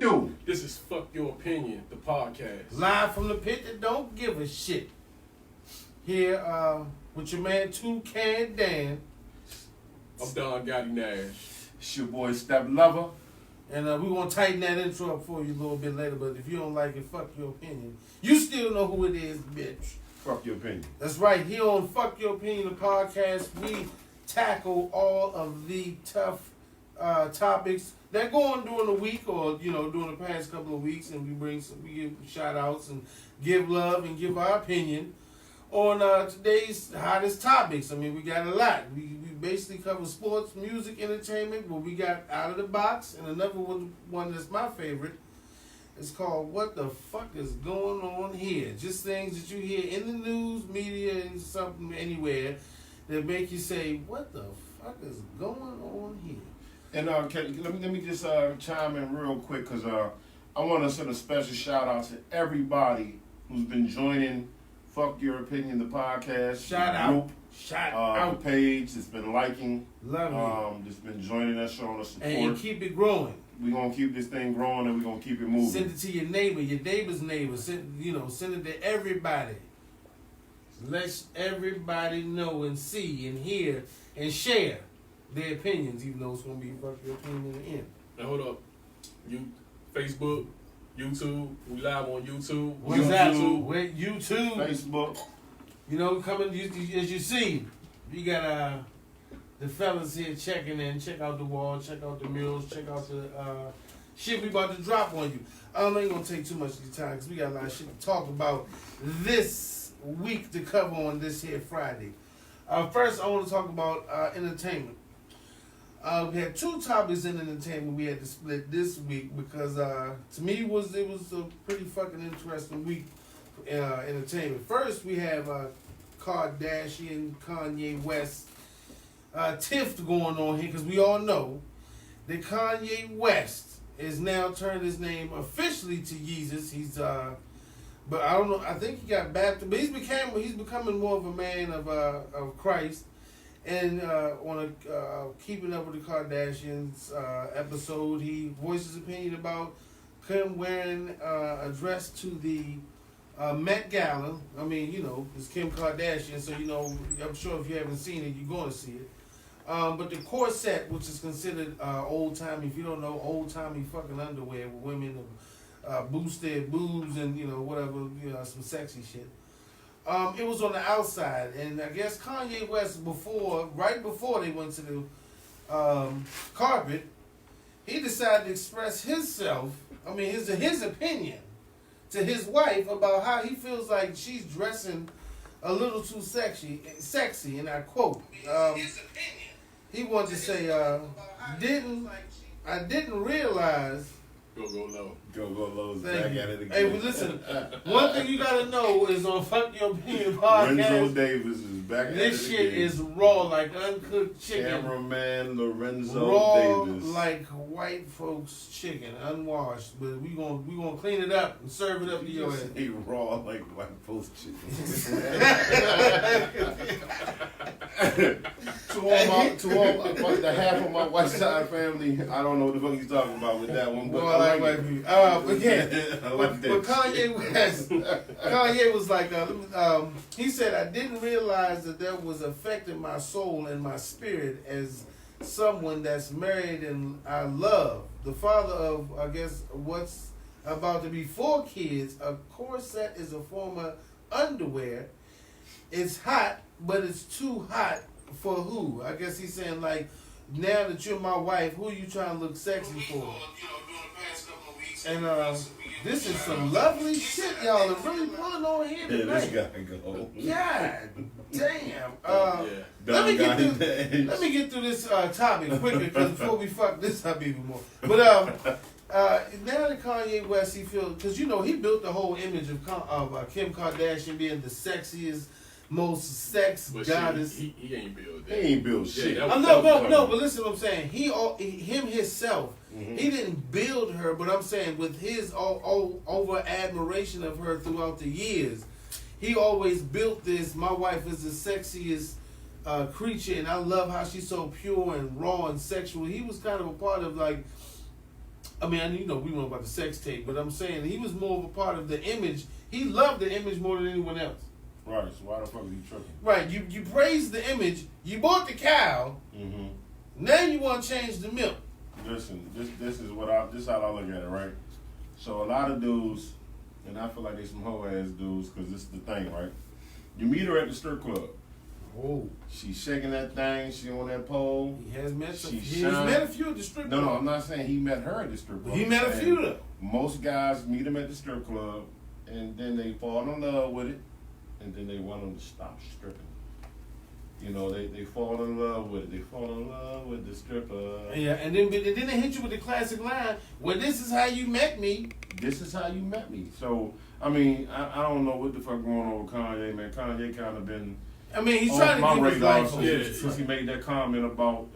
do? This is Fuck Your Opinion, the podcast. Live from the pit that don't give a shit. Here with your man Toucan Dan. I'm Don Gotti Nash. It's your boy Step Lover. And we're going to tighten that intro up for you a little bit later. But if you don't like it, fuck your opinion. You still know who it is, bitch. Fuck your opinion. That's right. Here on Fuck Your Opinion, the podcast, we tackle all of the tough topics that go on during the week or, during the past couple of weeks. And we give shout outs and give love and give our opinion on today's hottest topics. I mean, we got a lot. We basically cover sports, music, entertainment, but we got Out of the Box, and another one that's my favorite. It's called What the Fuck is Going On Here? Just things that you hear in the news, media, and something anywhere that make you say, what the fuck is going on here? And let me just chime in real quick because I want to send a special shout out to everybody who's been joining Fuck Your Opinion, the podcast. Shout out. Shout out. The page that's been liking. Love you. That's been joining us, showing us support. And keep it growing. We're going to keep this thing growing and we're going to keep it moving. Send it to your neighbor, your neighbor's neighbor. Send it to everybody. Let everybody know and see and hear and share their opinions, even though it's going to be Fuck Your Opinion in the end. Now hold up. Facebook, YouTube, we live on YouTube. What's that? YouTube. Facebook. Coming, as you see, we got the fellas here checking in. Check out the wall, check out the murals, check out the shit we about to drop on you. I ain't going to take too much of your time because we got a lot of shit to talk about this week to cover on this here Friday. First, I want to talk about entertainment. We had two topics in entertainment we had to split this week because to me it was a pretty fucking interesting week for entertainment. First, we have Kardashian, Kanye West tiff going on here because we all know that Kanye West is now turned his name officially to Jesus. He's but I don't know. I think he got baptized, but he's becoming more of a man of Christ. And on a Keeping Up with the Kardashians episode, he voiced his opinion about Kim wearing a dress to the Met Gala. I mean, it's Kim Kardashian, so I'm sure if you haven't seen it, you're going to see it. But the corset, which is considered old-timey, if you don't know, old-timey fucking underwear with women boost their boobs and, whatever, some sexy shit. It was on the outside, and I guess Kanye West, right before they went to the carpet, he decided to express his opinion to his wife about how he feels like she's dressing a little too sexy, and I quote, he wanted to say, I didn't realize. Go low. Go low. Thank Back you. at it again. Hey, well, listen. One thing you gotta know is on Fuck Your Opinion podcast. Lorenzo Davis is back at it again. This shit is raw like uncooked chicken. Cameraman Lorenzo raw Davis. like white folks chicken, unwashed. But we gonna clean it up and serve it up to your ass. He raw like white folks chicken. to all the half of my white side family, I don't know what the fuck he's talking about with that one. But I like white people. But Kanye was like, he said, I didn't realize that was affecting my soul and my spirit as someone that's married and I love. The father of, I guess, what's about to be 4 kids, a corset is a form of underwear. It's hot, but it's too hot for who? I guess he's saying, like, now that you're my wife, who are you trying to look sexy for? And this is some lovely shit, y'all are really pulling on here tonight. Yeah, this guy go. God damn. Let me get through this topic quickly before we fuck this up even more. But now that Kanye West, he feels, because he built the whole image of Kim Kardashian being the sexiest, most sex goddess. He ain't built that. He ain't built shit. No, but listen what I'm saying. Him himself, he didn't build her, but I'm saying with his over admiration of her throughout the years, he always built this. My wife is the sexiest creature, and I love how she's so pure and raw and sexual. He was kind of a part of like I mean, you know, we know about the sex tape, but I'm saying he was more of a part of the image. He loved the image more than anyone else. Right. So why the fuck are you tripping? Right. You praised the image. You bought the cow. Mm-hmm. Now you want to change the milk. Listen, this is how I look at it, right? So a lot of dudes, and I feel like they some hoe ass dudes, because this is the thing, right? You meet her at the strip club. Oh. She's shaking that thing. She on that pole. He has met some. She's He's met a few at the strip club. No, I'm not saying he met her at the strip club. He met a few though. Most guys meet him at the strip club, and then they fall in love with it, and then they want them to stop stripping. You know, they fall in love with it. They fall in love with the stripper. Yeah, and then they hit you with the classic line, well, this is how you met me. This is how you met me. So, I mean, I don't know what the fuck going on with Kanye, man. Kanye kind of been... I mean, he's trying to give his life since he made that comment about,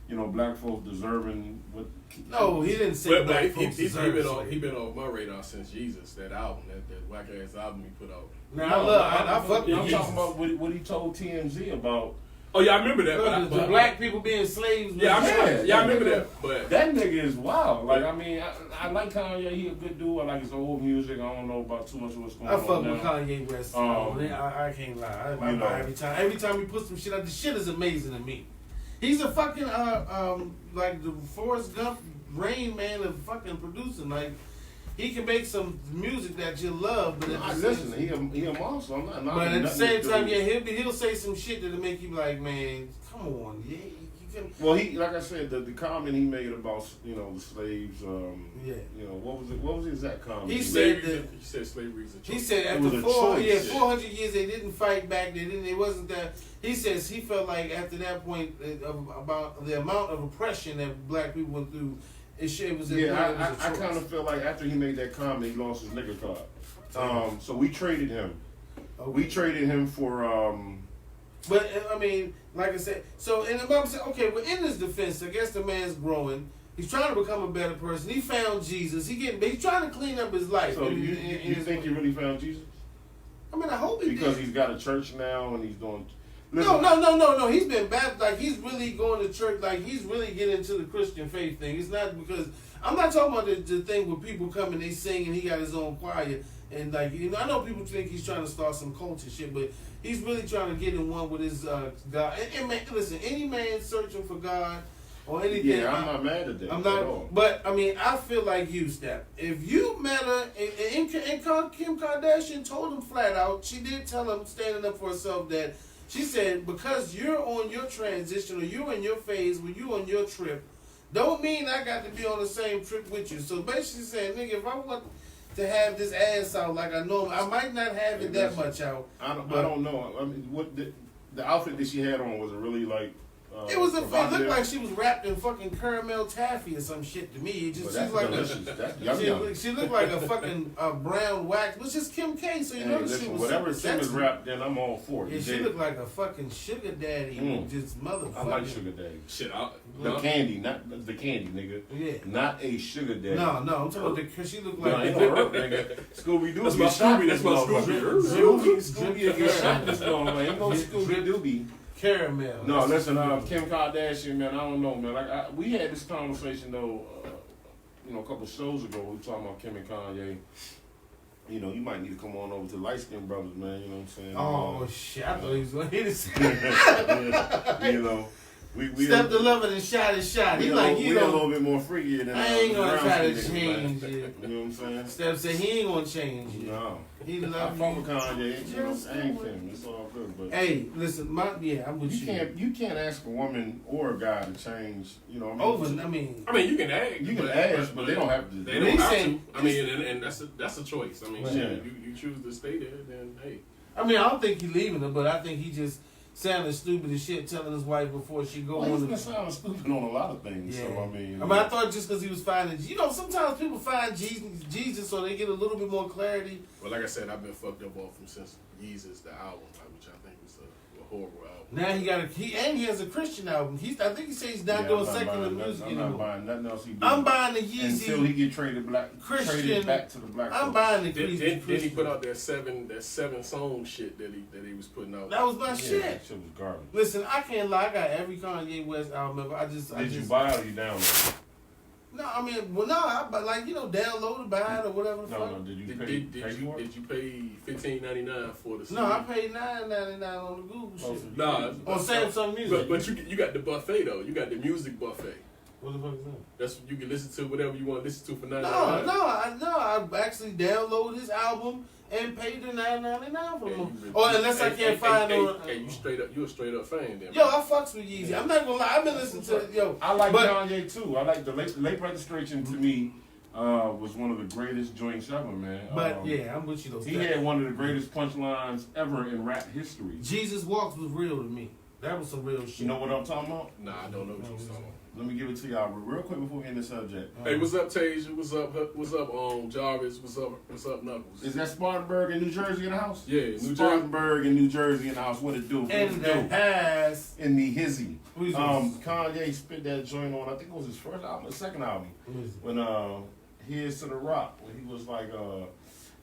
you know, black folks deserving what... No, he didn't say black folks deserve it. He been on my radar since Jesus, that album, that whack ass album he put out. Now, I fuck with I'm talking about what he told TMZ about... Oh yeah, I remember that. The black people being slaves. Yeah, I remember that. But that nigga is wild. Like, I mean, I like Kanye. He a good dude. I like his old music. I don't know about too much of what's going on. I fuck with Kanye West. I can't lie. I buy every time he puts some shit out, the shit is amazing to me. He's a fucking like the Forrest Gump, Rain Man of fucking producing. Like, he can make some music that you love, but he a monster. I'm not. But at the same time, yeah, he'll say some shit that'll make you be like, man, come on, yeah. Well, he, like I said, the comment he made about, you know, the slaves. Yeah. You know, what was the exact comment? He said slavery is a choice. He said after 400 years they didn't fight back. It wasn't that. He says he felt like after that point about the amount of oppression that black people went through. I kind of feel like after he made that comment, he lost his nigga card. So we traded him. Okay. We traded him for. But I mean, like I said, so and the mom said, okay, well, in his defense, I guess the man's growing. He's trying to become a better person. He found Jesus. He's trying to clean up his life. So you think he really found Jesus? I mean, I hope he did. Because he's got a church now and he's doing. Listen. No. He's been baptized. Like, he's really going to church. Like, he's really getting into the Christian faith thing. It's not because I'm not talking about the thing where people come and they sing and he got his own choir and like, you know, I know people think he's trying to start some culture shit, but he's really trying to get in one with his God. And man, listen, any man searching for God or anything. Yeah, I'm not mad at that. I'm not. At all. But I mean, I feel like you, Steph. If you met her, and Kim Kardashian told him flat out, she did tell him, standing up for herself, that. She said, because you're on your transition or you're in your phase when you're on your trip, don't mean I got to be on the same trip with you. So basically saying, nigga, if I want to have this ass out like I know, I might not have it that much out. I don't know. I mean, what the outfit that she had on, was it really like... it looked like she was wrapped in fucking caramel taffy or some shit to me. It just she looked like a fucking brown wax, which is Kim K. So you know she was whatever Kim is wrapped in, I'm all for it. Yeah, she looked like a fucking sugar daddy, just motherfucker. I like sugar daddy. Shit, the candy, not the candy, nigga. Yeah, not a sugar daddy. No, I'm talking about because she looked like Scooby Doo. That's my Scooby. That's my Scooby. Scooby get shot this long, man. Ain't no Scooby Dooby. Caramel. No, listen, Kim Kardashian, man, I don't know, man. Like, we had this conversation, though, you know, a couple shows ago. We were talking about Kim and Kanye. You know, you might need to come on over to Light Skin Brothers, man. You know what I'm saying? Oh, shit. I thought he was going to hit his You know, we stepped the lover and shot his shot. He like, you know, a little bit more freaky than I ain't going to try to change it. You know what I'm saying? Steph said he ain't going to change it. No. He I fuck with Kanye. You know, I ain't Kim. It's all good. But hey, listen, I'm with you. You can't ask a woman or a guy to change. You know, I mean, you can ask. You can ask, but they don't have to. They don't have to. I mean, and that's a choice. I mean, shit, you choose to stay there, then hey. I mean, I don't think he's leaving her, but I think he just sounded stupid as shit telling his wife before she go on. He's been sounding stupid on a lot of things. Yeah. So I thought just because he was finding, you know, sometimes people find Jesus so they get a little bit more clarity. Well, like I said, I've been fucked up off him since Jesus, the album, which I think was a horrible album. Now he has a Christian album. I think he says he's not doing secular music anymore. I'm not buying nothing else he doing. I'm buying the Yeezy until he get traded back to the black. I'm buying the Christian. Then he put out that seven song shit that he was putting out. That was my shit. That shit was garbage. Listen, I can't lie. I got every Kanye West album ever. Did you buy it or you download it? No, I mean, but like download it, buy it, or whatever. No, did you pay? Did you pay $15.99 for the CD? No, I paid $9.99 on the Google shit. Nah, on Samsung Music. But you got the buffet though. You got the music buffet. What the fuck is that? That's you can listen to whatever you want to listen to for $9.99. No, I actually downloaded his album and paid the $9.99 for him. Or unless I can't find on. Hey, you a straight up fan then. Yo, I fucks with Yeezy. I'm not gonna lie. I've been listening to I like Kanye too. I like the late registration. To me, was one of the greatest joints ever, man. But I'm with you though. He had one of the greatest punchlines ever in rap history. Jesus Walks was real to me. That was some real shit. You know what I'm talking about? Nah, I don't know what you're talking about. Let me give it to y'all real quick before we end the subject. Hey, what's up, Tasia? What's up, Jarvis? What's up, Knuckles? Is that Spartanburg in New Jersey in the house? Yeah, New Jersey. Spartanburg in New Jersey in the house. What it do? And the ass. In the hizzy. Kanye spit that joint on, I think it was his first album, his second album. When Here's to the Rock, when he was like,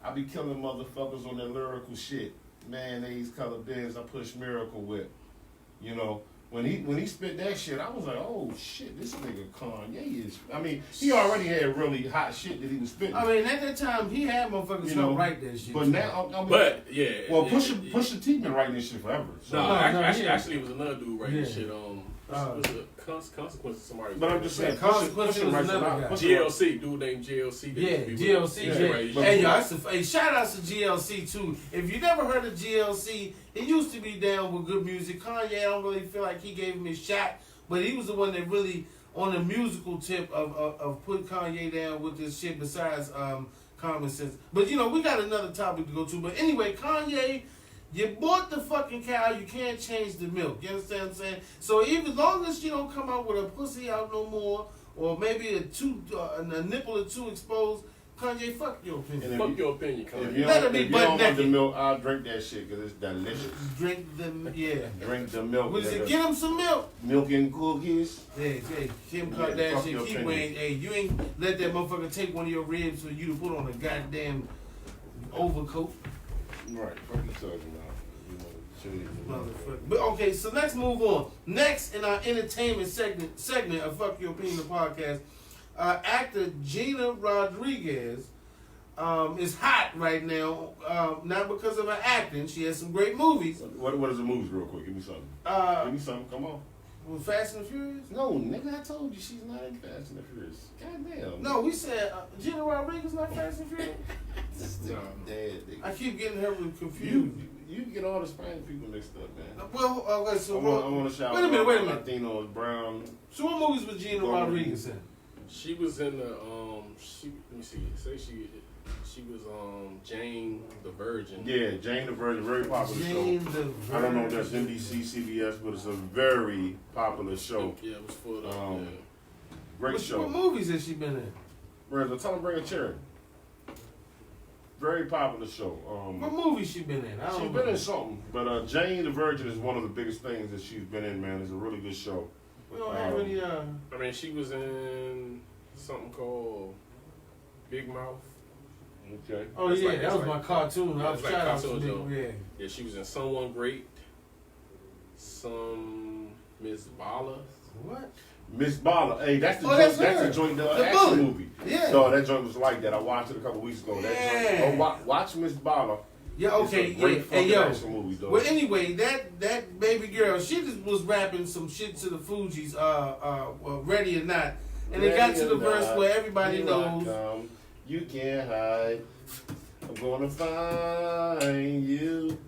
I be killing motherfuckers on that lyrical shit. Mayonnaise colored Benz, I push Miracle Whip. You know, when he spit that shit, I was like, oh shit, this nigga Kanye is. I mean, he already had really hot shit that he was spitting. I mean, at that time, he had motherfuckers who write that shit. But now, I mean, well, Pusha T been writing this shit forever. So. Actually, it was another dude writing this shit. Consequences. Somebody. But I'm just saying, Consequences was another guy. GLC, dude named GLC. GLC. Hey, shout outs to GLC too. If you never heard of GLC, he used to be down with good music. Kanye, I don't really feel like he gave him his shot, but he was the one that really, on the musical tip of put Kanye down with this shit. Besides Common Sense, but we got another topic to go to. But anyway, Kanye. You bought the fucking cow, you can't change the milk. You understand what I'm saying? So even as long as you don't come out with a pussy out no more, or maybe a nipple or two exposed, Kanye, fuck your opinion. Fuck your opinion, Kanye. If you don't want the milk, I'll drink that shit because it's delicious. Drink the milk. What is it? Get him some milk. Milk and cookies. Hey, Kim Kardashian, keep weighing. Hey, you ain't let that motherfucker take one of your ribs for you to put on a goddamn overcoat. Right, fuck you talking about. Motherfucker. But okay, so let's move on. Next in our entertainment segment of Fuck Your Opinion podcast, actor Gina Rodriguez is hot right now. Not because of her acting. She has some great movies. What is the movies, real quick? Give me something. Come on. With Fast and the Furious? No, nigga, I told you she's not in Fast and the Furious. Goddamn. No, we said Gina Rodriguez not Fast and Furious? Dead, nigga. I keep getting her confused. You get all the Spanish people mixed up, man. Well, okay, so I want to shout wait a minute. Latinos, brown. So what movies was Gina Rodriguez in? She was in the let me see. Say she was Jane the Virgin. Yeah, Jane the Virgin, very popular show. I don't know if that's NBC, CBS, but it's a very popular show. Yeah, it was for the great show. What movies has she been in? Tell them bring a chair. Very popular show. What movie she been in? She's been in something, but Jane the Virgin is one of the biggest things that she's been in. Man, it's a really good show. We don't have any. I mean, she was in something called Big Mouth. Okay. Oh yeah, that was my cartoon. I was cartoon. Yeah, she was in Someone Great. Miss Bala. What? Miss Bala. Hey, that's the joint, the action movie. Yeah. No, that joint was like that. I watched it a couple weeks ago. Watch Miss Bala. Yeah, okay, action movie, though. Well, anyway, that baby girl, she just was rapping some shit to the Fugees, Ready or Not, and it got to the verse where everybody knows. You can't hide. I'm gonna find you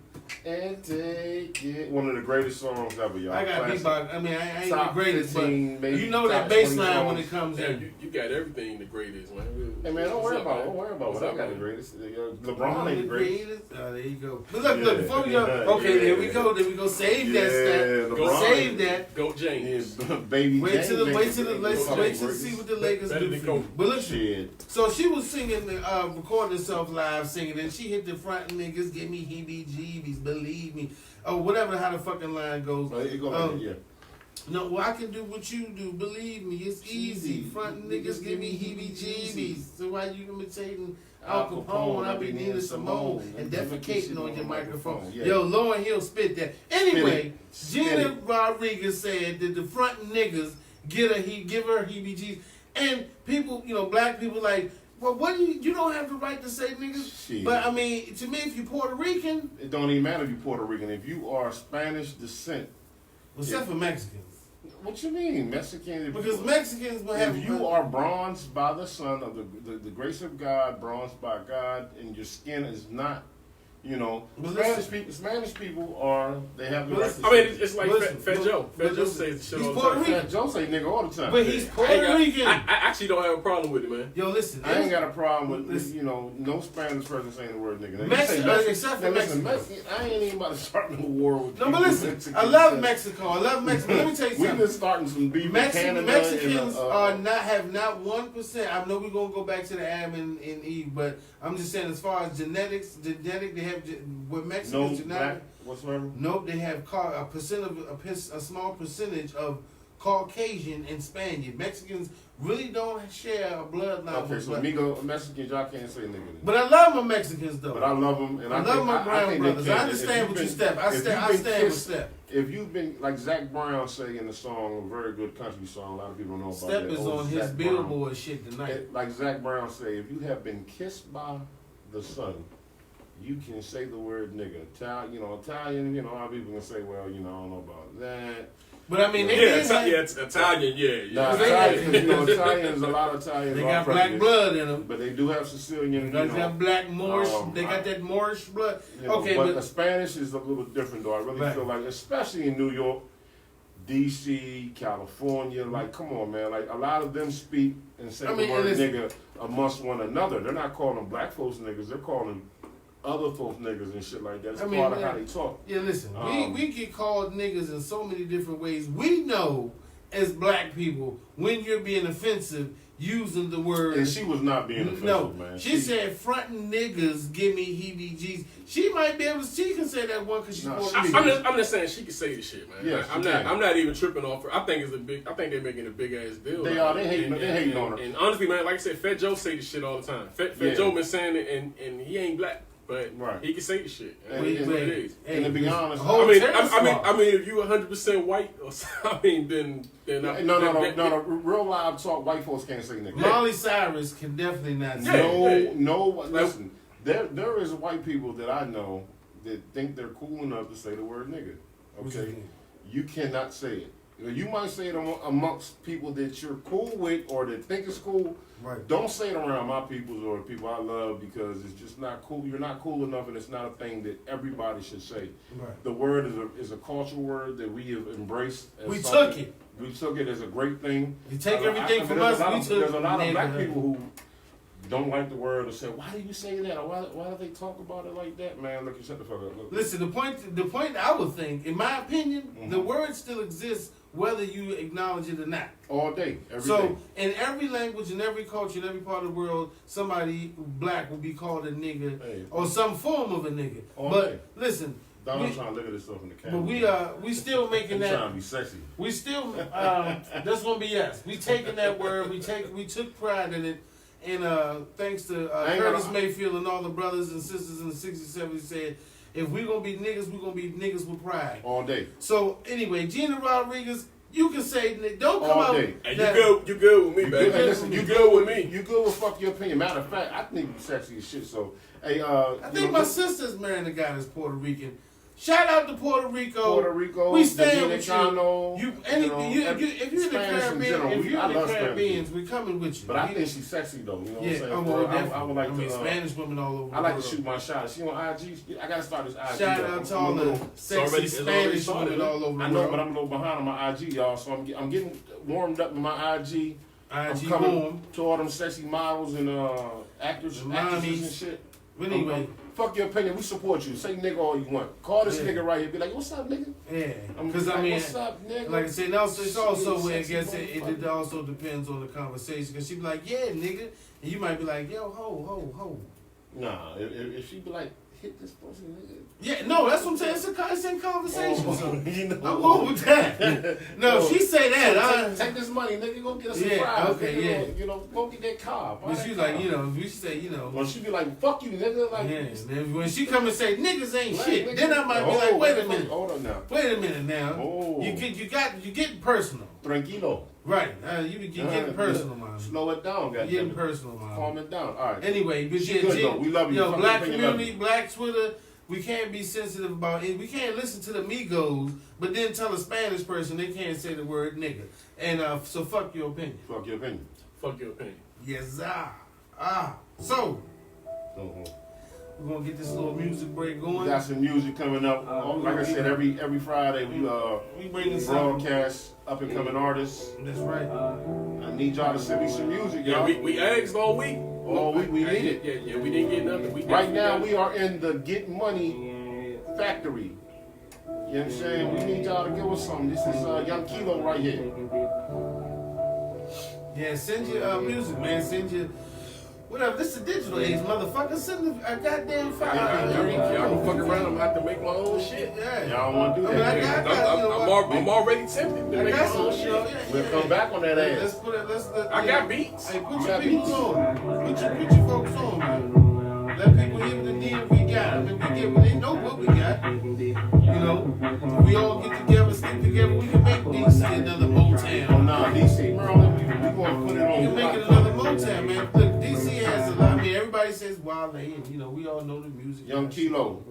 and take it. One of the greatest songs ever, y'all. I got beatbox. I mean, I ain't the greatest, 15, but you know that bass line when it comes in. You got everything the greatest, man. Hey man, don't worry about it. Don't worry about what I got the greatest. LeBron ain't the greatest. Oh, there you go. Look, before we go. Okay, there we go. Save that stuff. Save that. Go James. Baby. Wait till see what the Lakers do. But look, so she was singing, recording herself live singing, and she hit the front niggas, give me heebie-jeebies, believe me, or whatever how the fucking line goes. No, well, I can do what you do. Believe me, it's easy. Front niggas give me heebie-jeebies. So why you imitating Al Capone? I be Nina Simone and defecating on your microphone. Yeah. Yo, Lauryn Hill spit that. Anyway, Gina Rodriguez said that the front niggas give her heebie-jeebies. And people, black people like, well, what do you don't have the right to say niggas. Shit. But I mean, to me, if you're Puerto Rican, It don't even matter if you're Puerto Rican. If you are Spanish descent, except for Mexicans. what you mean Mexican? Because Mexicans will have. If you are bronzed by the sun of the grace of God, bronzed by God, and your skin is not, Spanish people are, they have the right to I mean, it's like Fat Joe. Fat Joe says the shit he's all the Puerto time. Rican. Fat Joe say nigga all the time. But he's Puerto Rican. I actually don't have a problem with it, man. Yo, listen. I ain't got a problem with, no Spanish person saying the word nigga. Now, Except for Mexico. I ain't even about to start no war with No, people. but listen, I love Mexico. Let me tell you something. We've been starting some beef with Canada. Mexicans have not 1%. I know we're gonna go back to the Adam and Eve, but I'm just saying as far as genetic, they have with Mexicans genetic. Whatsoever. Nope, they have a small percentage of Caucasian and Spaniard. Mexicans really don't share a bloodline. Okay, so Mexicans, y'all can't say nigga. But I love my Mexicans though. But I love them, and I love my brown brothers. I understand what you step. I stand with Step. If you've been like Zach Brown say in the song, a very good country song, a lot of people don't know about Step that. is on his Billboard shit tonight. Like Zach Brown say, if you have been kissed by the sun, you can say the word nigga. Italian, how people can say, well, I don't know about that. But I mean, it's Italian, yeah. Nah, Italians, a lot of Italians. They got black blood in them. But they do have Sicilian. They got black Moorish. They got that Moorish blood. Okay, but the Spanish is a little different, though. I really feel like, especially in New York, D.C., California, like, come on, man. Like, a lot of them speak and say the word nigga amongst one another. They're not calling black folks niggas. They're calling other folks niggas and shit like that. It's part of how they talk. Yeah, listen, we get called niggas in so many different ways. We know as black people when you're being offensive using the word. And she was not being offensive, man. She said frontin' niggas give me heebie-jeebies. She might be able to, she can say that one because she's Puerto Rican. I'm just saying she can say the shit, man. Yeah, I'm not even tripping off her. I think they're making a big ass deal. They are. They hating on her. And honestly, man, like I said, Fat Joe say the shit all the time. Fat Joe been saying it, and he ain't black. But he can say the shit. And it is. And to be honest, I mean, if you 100% white, then no. Real live talk. White folks can't say nigga. Molly Cyrus can definitely not say. No. Listen, there is white people that I know that think they're cool enough to say the word nigga. Okay, you cannot say it. You might say it amongst people that you're cool with or that think it's cool. Right. Don't say it around my peoples or people I love because it's just not cool. You're not cool enough, and it's not a thing that everybody should say. Right. The word is a cultural word that we have embraced. We took it. We took it as a great thing. You take everything from us. There's a lot of black people who don't like the word or say, why do you say that? Or why do they talk about it like that, man? Look, you shut the fuck up. Look. Listen, the point I would think, in my opinion, the word still exists whether you acknowledge it or not. All day, every day. So, in every language, in every culture, in every part of the world, somebody black will be called a nigga or some form of a nigga. Listen, Donald's trying to look at himself in the camera. But we still making that. Trying to be sexy. We still that's gonna be us. We taking that word. We took pride in it. And thanks to Curtis Mayfield and all the brothers and sisters in the 60s, 70s said, if we're going to be niggas with pride. All day. So, anyway, Gina Rodriguez, you can say, don't come all out. Day. Hey, you good with me, baby. Listen, you good with me. You good with fuck your opinion. Matter of fact, I think you sexy as shit. So, hey, I think my sister's marrying a guy that's Puerto Rican. Shout out to Puerto Rico. We stand with you. If you're in the Caribbean, we're coming with you. But I think she's sexy though. You know what I'm saying? Well, I would like to. Spanish women all over. I like to shoot my shot. She on IG. I gotta start this IG. Shout out to all the sexy Spanish women all over. I know, but I'm a little behind on my IG, y'all. So I'm getting warmed up with my IG. I'm coming to all them sexy models and actors and shit. But anyway. Fuck your opinion. We support you. Say nigga all you want. Call this nigga right here. Be like, what's up, nigga? Yeah. Because what's up, nigga? Like I said, it's also where I guess it also depends on the conversation. Because she be like, yeah, nigga, and you might be like, yo, ho. Nah, if she be like, hit this person, nigga. Yeah, no, that's what I'm saying. It's in conversation. I'm going with that. No, she say that. Take this money, nigga. Go get us a prize. Okay, go get that car. But she's like, we say, Well, she be like, fuck you, nigga. Like, then when she come and say niggas ain't shit, then I might be like, wait a minute. Hold up now. Wait a minute now. You get personal. Tranquilo. Right. You be getting personal, man. Slow it down, guys. Getting personal, man. Calm it down. All right. Anyway, but we love you. Yo, black community, black Twitter, we can't be sensitive about it. We can't listen to the Migos, but then tell a Spanish person they can't say the word nigga. And so fuck your opinion. Fuck your opinion. Fuck your opinion. Yes, sir. So, we're gonna get this little music break going. We got some music coming up. Like I said, every Friday we broadcast up and coming artists. That's right. I need y'all to send me some music, y'all. Yeah, we asked all week. All week we need it. Yeah, we didn't get nothing. Right now we are in the Get Money Factory. You know what I'm saying? We need y'all to give us something. This is Young Kilo right here. Yeah, send your music, man. Send your whatever. This is the digital age, motherfucker. Send a goddamn file. Y'all can fuck around. I'm about to make my own shit. Yeah. Y'all want to do that? I'm already tempted to make my own shit. We'll come back on that ass. I got beats. Hey, put your people on. Put your folks on, man. Let people hear the DM we got. I mean, they know what we got. You know, we all get together, stick together. We can make DC another Motown. Oh, nah, DC, Maryland, we going to put it on. We can make it another Motown, man. Look, DC has a lot. I mean, everybody says Wale, and you know, we all know the music. Young Kilo.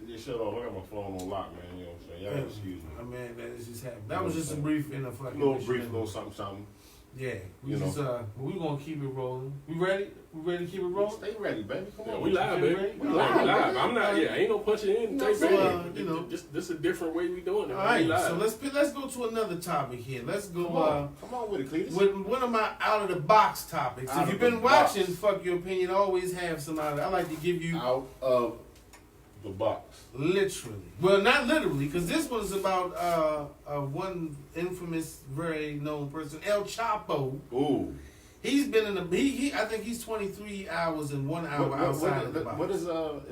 Just shut off. I got my phone on lock, man. You know what I'm saying? Y'all excuse me. I mean, that is just happening. That was just a brief in a fucking little something. Yeah, we gonna keep it rolling. We ready? We ready to keep it rolling? Stay ready, baby. Come on. We live, baby. We live. I'm not. Yeah, ain't no punching in. This is a different way we doing it. All right, so let's go to another topic here. Let's go. Come on with it, Cletus. With one of my out of the box topics. If you've been watching, fuck your opinion. I always have some out of. I like to give you out of the box. Literally. Well, not literally, because this one's about one infamous, very known person, El Chapo. Ooh. He's been in the I think he's 23 hours and 1 hour outside of the box. What is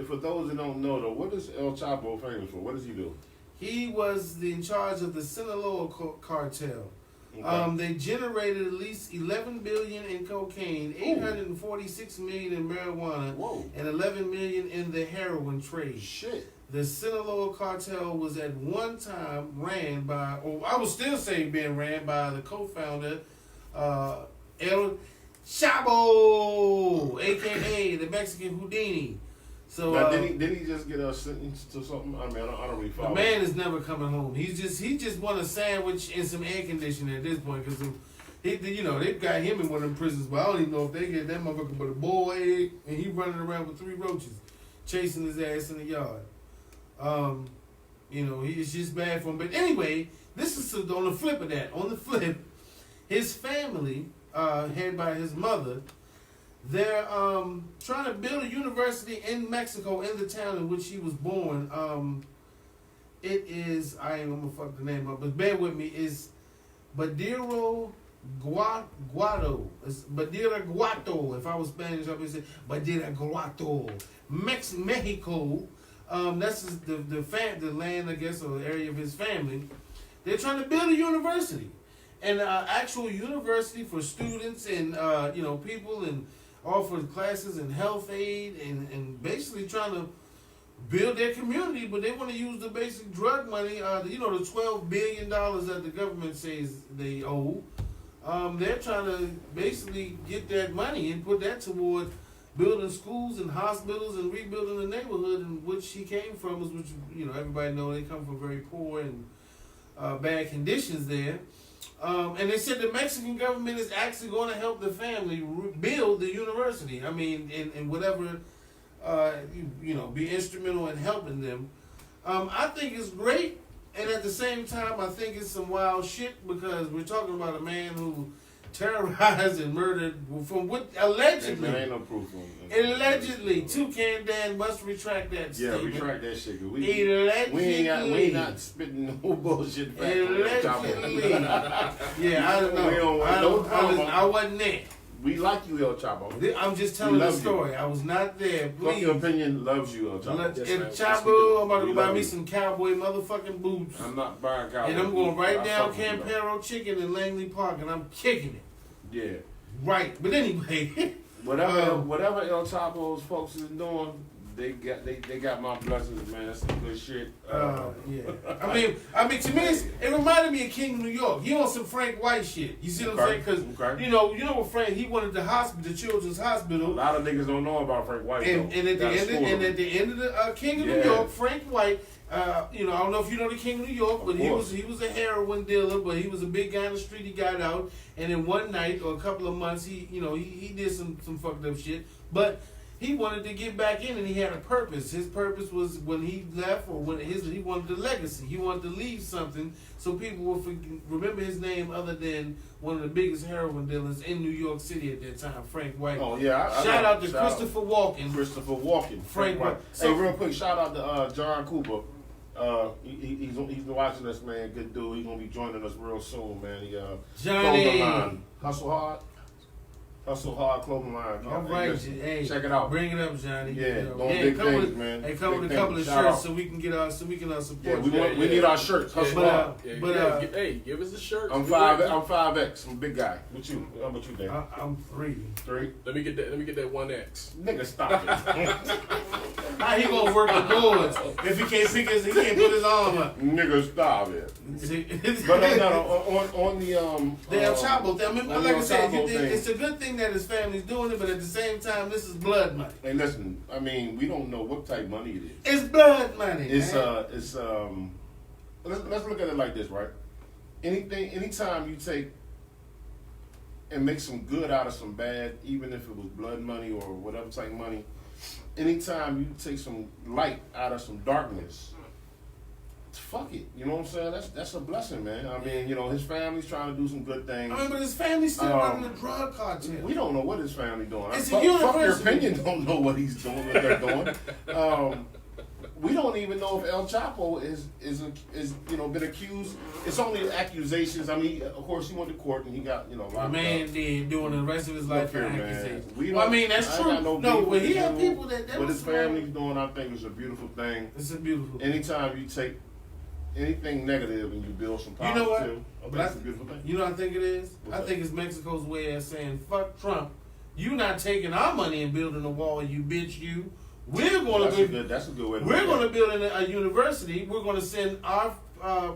for those that don't know though, what is El Chapo famous for? What does he do? He was in charge of the Sinaloa cartel. Okay. They generated at least $11 billion in cocaine, $846 million in marijuana, and $11 million in the heroin trade. Shit. The Sinaloa cartel was at one time ran by, or I would still say being ran by the co-founder, El Chapo, aka the Mexican Houdini. So now, did he just get sentenced to something? I mean, I don't really follow. The man is never coming home. He just want a sandwich and some air conditioning at this point because they've got him in one of them prisons. But I don't even know if they get that motherfucker but a boiled egg and he running around with 3 roaches, chasing his ass in the yard. It's just bad for him. But anyway, this is on the flip of that. On the flip, his family, headed by his mother, they're trying to build a university in Mexico, in the town in which he was born. It is, I ain't gonna fuck the name up, but bear with me, is Badiro Guado. It's Badira Guato. If I was Spanish, I would say Badira Guato. Mexico. That's the land, I guess, or the area of his family. They're trying to build a university. And actual university for students and, people and offer classes and health aid and basically trying to build their community, but they want to use the basic drug money, the $12 billion that the government says they owe. They're trying to basically get that money and put that toward building schools and hospitals and rebuilding the neighborhood in which he came from, which everybody know they come from very poor and bad conditions there. And they said the Mexican government is actually going to help the family build the university. I mean, and whatever, be instrumental in helping them. I think it's great, and at the same time, I think it's some wild shit because we're talking about a man who terrorized and murdered from what allegedly. There ain't no proof on it. Allegedly, Toucan Dan must retract that statement. Yeah, retract that shit. We ain't not spitting no bullshit back. Allegedly. Yeah, I don't know. I wasn't there. We like you, El Chapo. I'm just telling the story. I was not there. Please. Fuck your opinion loves you, El Chapo. El Chapo, I'm about to buy me some cowboy motherfucking boots. I'm not buying cowboy and I'm going right down Campero Chicken in Langley Park and I'm kicking it. Yeah. Right. But anyway. Whatever El Chapo's folks is doing, they got my blessings, man. That's some good shit. Yeah. I mean, to me, it reminded me of King of New York. He on some Frank White shit. You see what I'm saying? Because you know what Frank, he wanted the hospital, the Children's Hospital. A lot of niggas don't know about Frank White. And at the end of the King of New York, Frank White. I don't know if you know the King of New York, but he was a heroin dealer, but he was a big guy in the street. He got out, and in one night or a couple of months, he did some fucked up shit, but he wanted to get back in, and he had a purpose. His purpose was when he left, or he wanted a legacy. He wanted to leave something so people will remember his name, other than one of the biggest heroin dealers in New York City at that time, Frank White. Oh yeah! Shout out to Christopher Walken. Christopher Walken. Frank White. Hey, real quick, shout out to John Cooper. He's watching us, man. Good dude. He's gonna be joining us real soon, man. Johnny, Hustle hard, clothing line. All right, hey, check it out. Bring it up, Johnny. Yeah, big things, man. Hey, come with a couple of shirts so we can get our support. Yeah, we need our shirts. Hustle hard. Hey, give us the shirts. I'm 5X. I'm a big guy. What you? How about you, Dan? I'm 3. 3. Let me get that 1X. Nigga, stop it. How he gonna work the boards if he can't put his arm up? Nigga, stop it. But on the El Chapo thing. I mean, like I said, it's a good thing that his family's doing it, but at the same time, this is blood money. Hey, listen. I mean, we don't know what type of money it is. It's blood money. Let's look at it like this, right? Anytime you take and make some good out of some bad, even if it was blood money or whatever type of money, anytime you take some light out of some darkness, fuck it. You know what I'm saying? That's a blessing, man. I mean, his family's trying to do some good things. I mean, but his family's still running the drug cartel. We don't know what his family doing. It's fuck your opinion. Don't know what he's doing, what they're doing. We don't even know if El Chapo is been accused. It's only accusations. I mean, of course, he went to court and he got locked up. The man did doing the rest of his life for accusations. I mean, that's true. No, but he had people that what his family's doing, I think, is a beautiful thing. It's a beautiful thing. Anytime you take anything negative and you build some positive, you know what? That's a beautiful thing. You know what I think it is? I think it's Mexico's way of saying, fuck Trump. You not taking our money and building a wall, you bitch, you. We're going to build. That's a good way. We're going to build a university. We're going to send our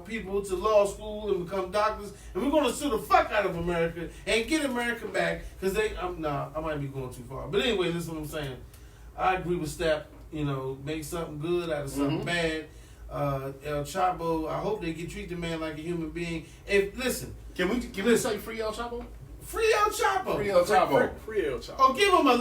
people to law school and become doctors, and we're going to sue the fuck out of America and get America back. Because I might be going too far. But anyway, listen what I'm saying. I agree with Step. Make something good out of something bad. El Chapo, I hope they can treat the man like a human being. Can we say free El Chapo? Free El Chapo. Free El Chapo. Free El Chapo. Oh, give him a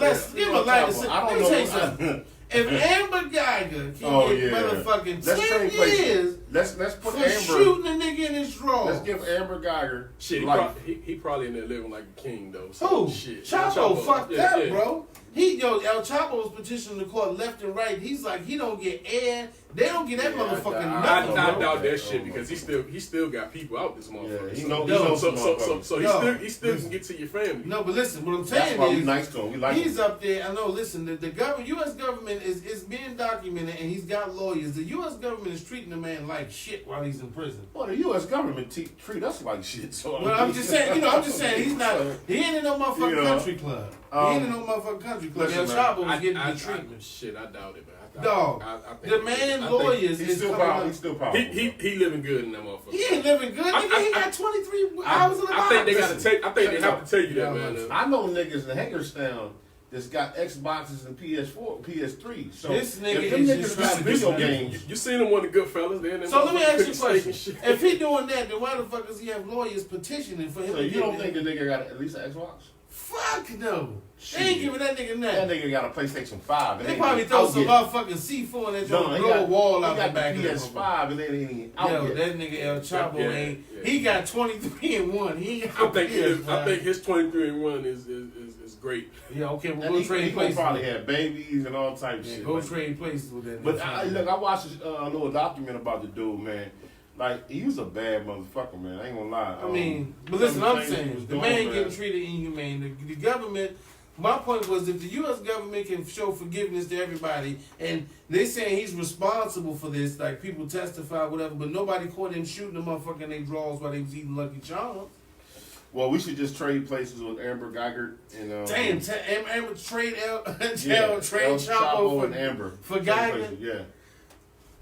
light. I don't know. Something. If Amber Geiger can get motherfucking 10 years let's put for Amber shooting a nigga in his drawer. Let's give Amber Geiger life. He probably in there living like a king though. So Chapo fucked up, bro. El Chapo was petitioning the court left and right. He's like, he don't get air. They don't get that motherfucking nothing. I doubt that shit because he still got people out this motherfucker. He still can get to your family. No, but listen, what I'm saying that's why we nice to him. We like he's up there. I know. Listen, the government, U.S. government is being documented, and he's got lawyers. The U.S. government is treating the man like shit while he's in prison. Well, the U.S. government treat us like shit. So I'm just saying. He's not. He ain't in no motherfucking country club. He ain't in no motherfucking country club. El Chapo was getting the treatment. Shit, I doubt it, man. Dog, the man lawyers he's still powerful. He living good in that motherfucker. He ain't living good. He got 23 hours in the box. I think they have to tell you that, man. I know niggas in Hagerstown that's got Xboxes and PS4, PS3. So this nigga if them niggas got video games. You seen him one of the good fellas. So let me ask you a question. If he doing that, then why the fuck does he have lawyers petitioning for him? So you don't think the nigga got at least an Xbox? Fuck no. They ain't giving that nigga nothing. That nigga got a PlayStation 5. They probably throw some motherfucking C4 in that joint and blow a wall out the back of the PS5 and then he ain't out yet. That nigga El Chapo ain't. He got 23-1. I think his 23-1 is great. Yeah, okay, we'll go trade places. He probably had babies and all types of shit. Go trade places with that. But I watched a little document about the dude, man. Like, he was a bad motherfucker, man. I ain't gonna lie. I mean, but listen, I'm saying, the man getting treated inhumane. The government, my point was, if the U.S. government can show forgiveness to everybody, and they saying he's responsible for this, like people testify, whatever, but nobody caught him shooting the motherfucker in their drawers while they was eating Lucky Charms. Well, we should just trade places with Amber Geigert and Amber trade trade Chapo and Amber for Geigert. Yeah.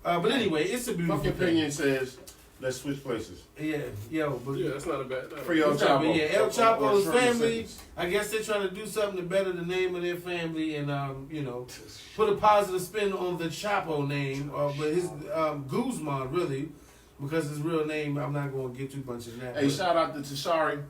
But anyway, it's a beautiful thing. Opinion says let's switch places. Yeah, but that's not a bad. Free El Chapo. Yeah, El Chapo's family. I guess they're trying to do something to better the name of their family and put a positive spin on the Chapo name. But his Guzman really. Because his real name, I'm not going to get too much in that. Hey, shout out to Tashari.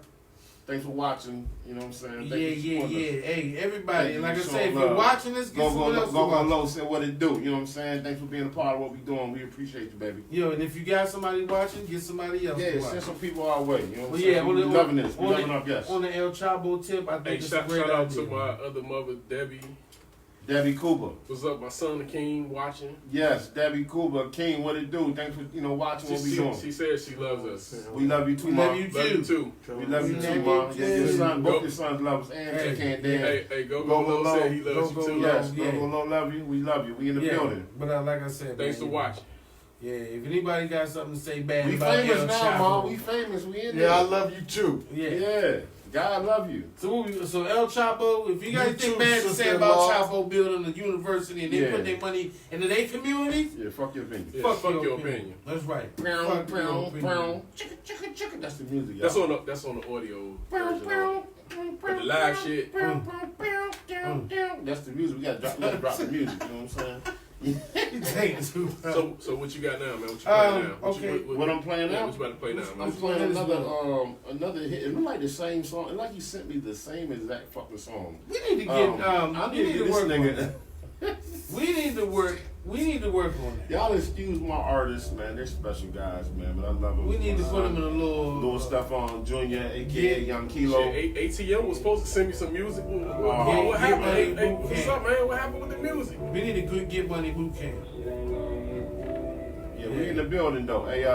Thanks for watching. You know what I'm saying? Yeah. Hey, everybody. And like I say, if you're watching this, get someone else to watch. Go low, say what it do. You know what I'm saying? Thanks for being a part of what we doing. We appreciate you, baby. Yo, and if you got somebody watching, get somebody else to watch. Send some people our way. You know what I'm saying? We're loving this. We're loving our guests. On the El Chapo tip, I think it's a great idea. Shout out to my other mother, Debbie Cooper. What's up, my son, King, watching? Yes, Debbie Cooper. King, what it do? Thanks for, watching what we doing. She said she loves us. We love you too, Mom. Love you too. We love you too, Mom. Both your sons love us. And check hand Dan. Hey, go low said he loves you too. Yes, go low love you. We love you. We in the building. But like I said, thanks for watching. Yeah, if anybody got something to say bad about El Chapo. We famous now, Mom. We famous. We in there. Yeah, I love you too. Yeah. God love you. So El Chapo, if you got anything bad to say about Chapo building a university and they put their money into their communities, fuck your opinion. Fuck your opinion. That's right. Brown. Chicka. That's the music. Y'all. That's on the audio version. But the live shit. That's the music. We gotta drop the music. You know what I'm saying? So what you got now, man? What you playing now? Okay. What I'm playing now? What you about to play now, man? I'm playing another hit. It looked like the same song. It like he sent me the same exact fucking song. We need to get I need to work on that. We need to work on that. Y'all excuse my artists, man. They're special guys, man. But I love them. We need to put them in a little stuff on Junior, aka Young Kilo. ATM was supposed to send me some music. What happened? Hey, what's up, man? What happened with the music? We need a good Get Money boot camp. Yeah, we in the building though. Hey,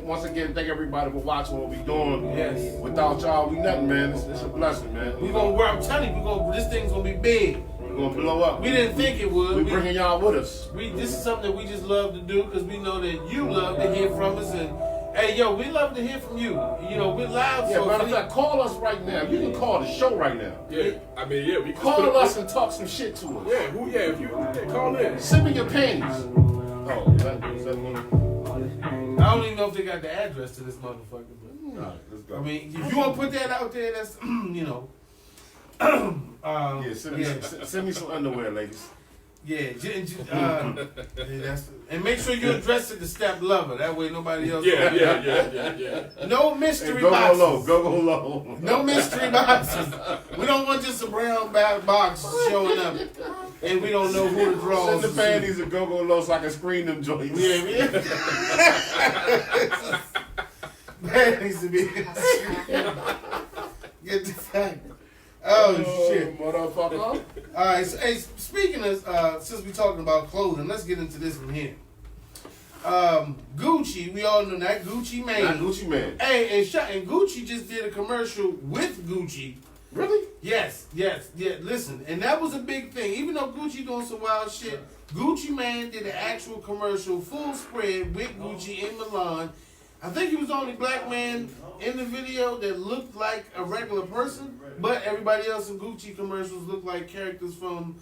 once again, thank everybody for watching what we doing. Yes. Without y'all, we nothing, man. It's a blessing, man. We gonna work. I'm telling you, this thing's gonna be big. We're gonna blow up. We didn't think it would. We bringing y'all with us. This is something that we just love to do because we know that you love to hear from us. And hey, yo, we love to hear from you. We're live. Yeah, matter of fact, call us right now. You can call the show right now. Yeah, we can call us and talk some shit to us. If you call in. Send me your panties. Oh, is that one? I don't even know if they got the address to this motherfucker. But, all right, let's go. I mean, if you want to put that out there, that's send me some underwear, ladies. Yeah, and make sure you address it to Step Lover. That way nobody else. Yeah. No mystery go boxes. Go low. No mystery boxes. We don't want just a brown box showing up, and we don't know who the draws. Send the panties and go low so I can screen them joints. Yeah. That needs to be. Get the fact. Oh shit, motherfucker! All right, so, hey, speaking of since we're talking about clothing, let's get into this one here. Gucci, we all know that Gucci Mane. Not Gucci Mane. Hey, and Gucci just did a commercial with Gucci. Really? Yes. Listen, and that was a big thing. Even though Gucci doing some wild shit, Gucci Mane did an actual commercial, full spread with Gucci in Milan. I think he was the only black man in the video that looked like a regular person, but everybody else in Gucci commercials looked like characters from,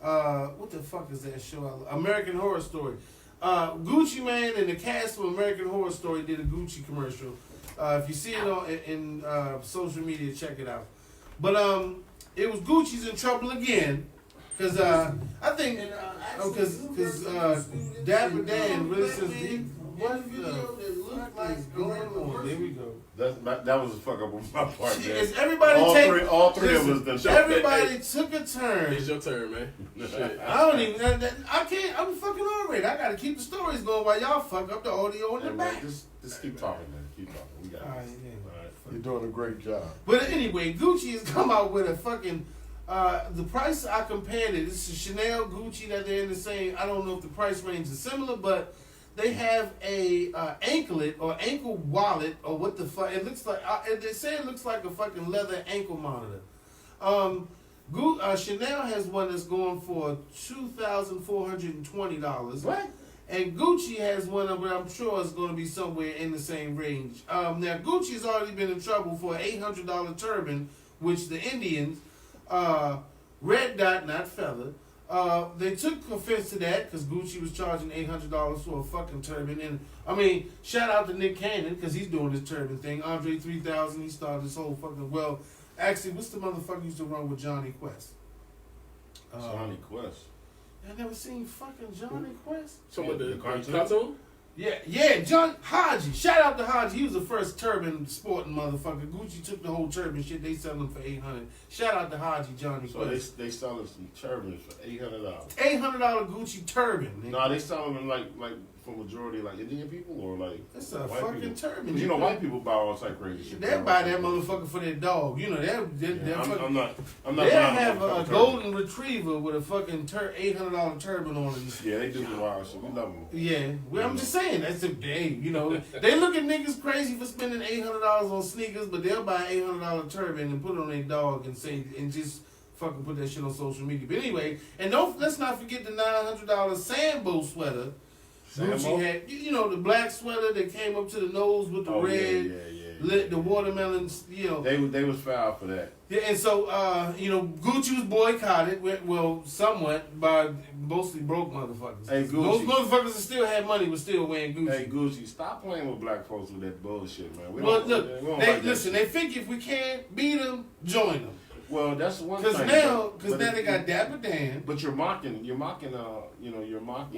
what the fuck is that show? American Horror Story. Gucci Mane and the cast from American Horror Story did a Gucci commercial. If you see it in social media, check it out. But it was Gucci's in trouble again, because I think, because Dapper Dan really says, what video that looked like going on? There we go. That was a fuck up on my part, man. Is everybody all three of us done. Everybody took a turn. It's your turn, man. Shit. I don't even. I can't. I'm fucking already. I gotta keep the stories going while y'all fuck up the audio in the back. Just keep talking, man. Keep talking. We got it. All right. You're doing a great job. But anyway, Gucci has come out with a fucking. The price I compared it. It's a Chanel, Gucci that they're in the same. I don't know if the price range is similar, but. They have a anklet or ankle wallet or what the fuck it looks like. They say it looks like a fucking leather ankle monitor. Chanel has one that's going for $2,420. What? And Gucci has one of them, I'm sure it's going to be somewhere in the same range. Now, Gucci's already been in trouble for an $800 turban, which the Indians, Red Dot, not Feather, they took offense to that because Gucci was charging $800 for a fucking turban. And I mean, shout out to Nick Cannon because he's doing this turban thing. Andre 3000, he started this whole fucking, well, actually, what's the motherfucker used to run with Johnny Quest? Johnny Quest. I never seen fucking Johnny Quest. So with the cartoon? Yeah, John Haji. Shout out to Haji. He was the first turban sporting motherfucker. Gucci took the whole turban shit. They sell them for $800. Shout out to Haji Johnny Quest. So they selling some turbans for $800. $800 Gucci turban. No, they selling them like for majority like Indian people or like it's a fucking people. turban. You know, white people buy all type of crazy shit. They buy that motherfucker for their dog. You know, I'm not. They'll have a golden retriever with a fucking $800 turban on it. Yeah, they do the wild shit. We love them. Yeah, well, I'm just saying that's a day. You know, they look at niggas crazy for spending $800 on sneakers, but they'll buy an $800 turban and put it on their dog and say and just fucking put that shit on social media. But anyway, and let's not forget the $900 Sambo sweater. Gucci had, you know, the black sweater that came up to the nose with the red, the watermelons, you know. They was foul for that. Yeah, and so, you know, Gucci was boycotted, well, somewhat, by mostly broke motherfuckers. Hey, Gucci. Those motherfuckers that still had money was still wearing Gucci. Hey, Gucci, stop playing with black folks with that bullshit, man. They think if we can't beat them, join them. Well, that's one thing. Because now they got Dapper Dan. But you're mocking. Well,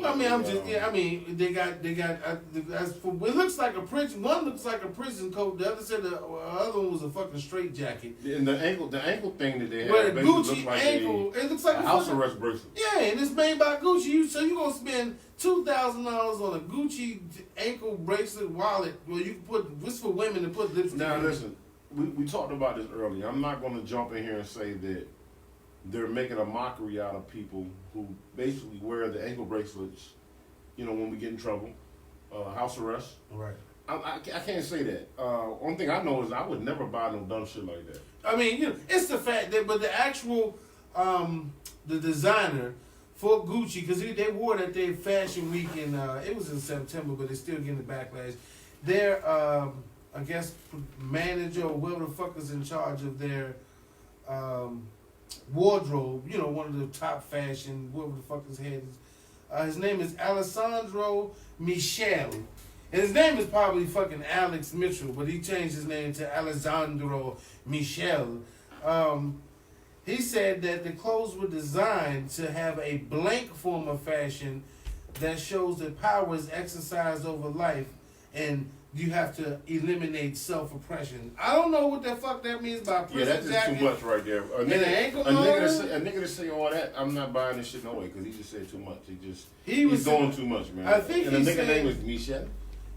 I mean, they got. It looks like a prison. One looks like a prison coat. The other said the other one was a fucking straight jacket. And the ankle thing that they had. But the Gucci ankle, it looks like a house arrest bracelet. Yeah, and it's made by Gucci. So you gonna spend $2,000 on a Gucci ankle bracelet wallet where you can put this for women to put lipstick. Now listen. We talked about this earlier. I'm not going to jump in here and say that they're making a mockery out of people who basically wear the ankle bracelets, you know, when we get in trouble, house arrest. Right. I can't say that. One thing I know is I would never buy no dumb shit like that. I mean, you know, it's the fact that, but the actual, the designer for Gucci, because they wore that their fashion week in, it was in September, but they're still getting the backlash. Their, I guess, manager or whoever the fuck is in charge of their wardrobe, you know, one of the top fashion, whoever the fuck his head is. His name is Alessandro Michel. And his name is probably fucking Alex Mitchell, but he changed his name to Alessandro Michel. He said that the clothes were designed to have a blank form of fashion that shows that power is exercised over life and you have to eliminate self-oppression. I don't know what the fuck that means by prison that's just too much right there. A nigga to say all that, I'm not buying this shit no way because he just said too much. He's doing too much, man. I think and the nigga name is Michel.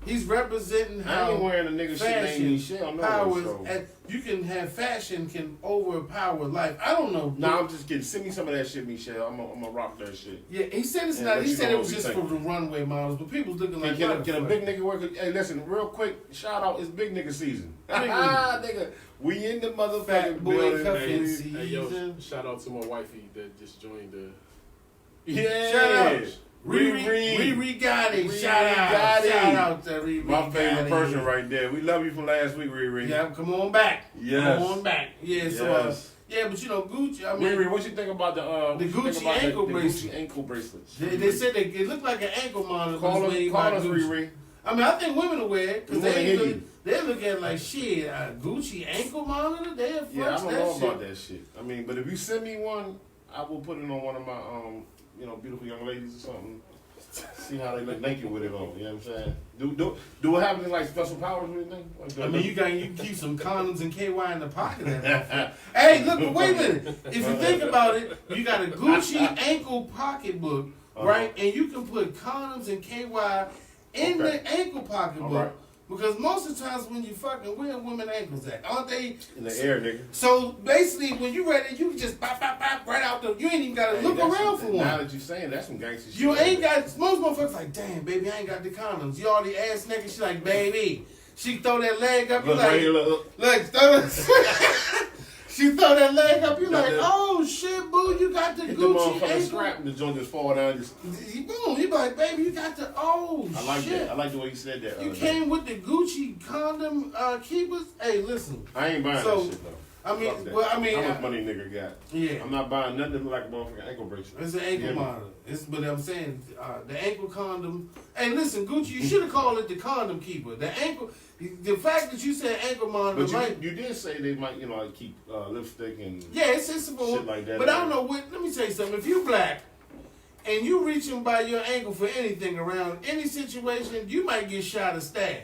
He's representing how I ain't wearing a nigga shit named Michel. No, you can have fashion can overpower life. I don't know. Nah, I'm just kidding. Send me some of that shit, Michel. I'm gonna rock that shit. Yeah, he said it's not. He said it was just for the runway models, but people's looking like. Can a big nigga work? Hey, listen, real quick, shout out. It's big nigga season. Nigga, we in the motherfucking boy building. season. Hey, yo, shout out to my wifey that just joined the. Yeah. Shout out. Riri got it. Shout out to Riri. My favorite person right there. We love you from last week, Riri. Yeah, come on back. Yes. Come on back. Yeah, yes. So yeah, but you know, Gucci. I mean, Riri, what you think about the Gucci ankle bracelets? Gucci ankle bracelets. They said it looked like an ankle monitor. Call us, Riri. I mean, I think women will wear it because they look at it like shit. Gucci ankle monitor. They have I don't know about that shit. I mean, but if you send me one, I will put it on one of my beautiful young ladies or something. See how they look naked with it on. You know what I'm saying? Do it have any like special powers or anything? I mean, you can keep some condoms and KY in the pocket. Hey, look, but wait a minute. If you think about it, you got a Gucci ankle pocketbook, right? And you can put condoms and KY in the ankle pocketbook. Right. Because most of the times when you fucking, where women ankles at? Aren't they? In the air, nigga. So basically, when you ready, you can just pop right out the. You ain't even got to look around for one. Now that you saying that's some gangster shit. You ain't got, most motherfuckers like, damn, baby, I ain't got the condoms. You already ass naked. She like, baby. She throw that leg up. You like, look, throw that. She throw that leg up, you like, oh shit, boo, you got the hit Gucci the motherfucking ankle. strap and the joint just fall down. Boom, you like, baby, you got the, oh I like shit. that. I like the way you said that. You came with the Gucci condom keepers. Hey, listen. I ain't buying that shit though. I mean, how much money nigga got? Yeah. I'm not buying nothing that look like a motherfucking ankle bracelet. It's an ankle monitor. But I'm saying the ankle condom. Hey, listen, Gucci, you should have called it the condom keeper. The ankle. The fact that you said ankle monitor, but you did say they might, like keep lipstick and it's shit like that. But I don't know what. Let me tell you something. If you black and you reaching by your ankle for anything around any situation, you might get shot or stabbed.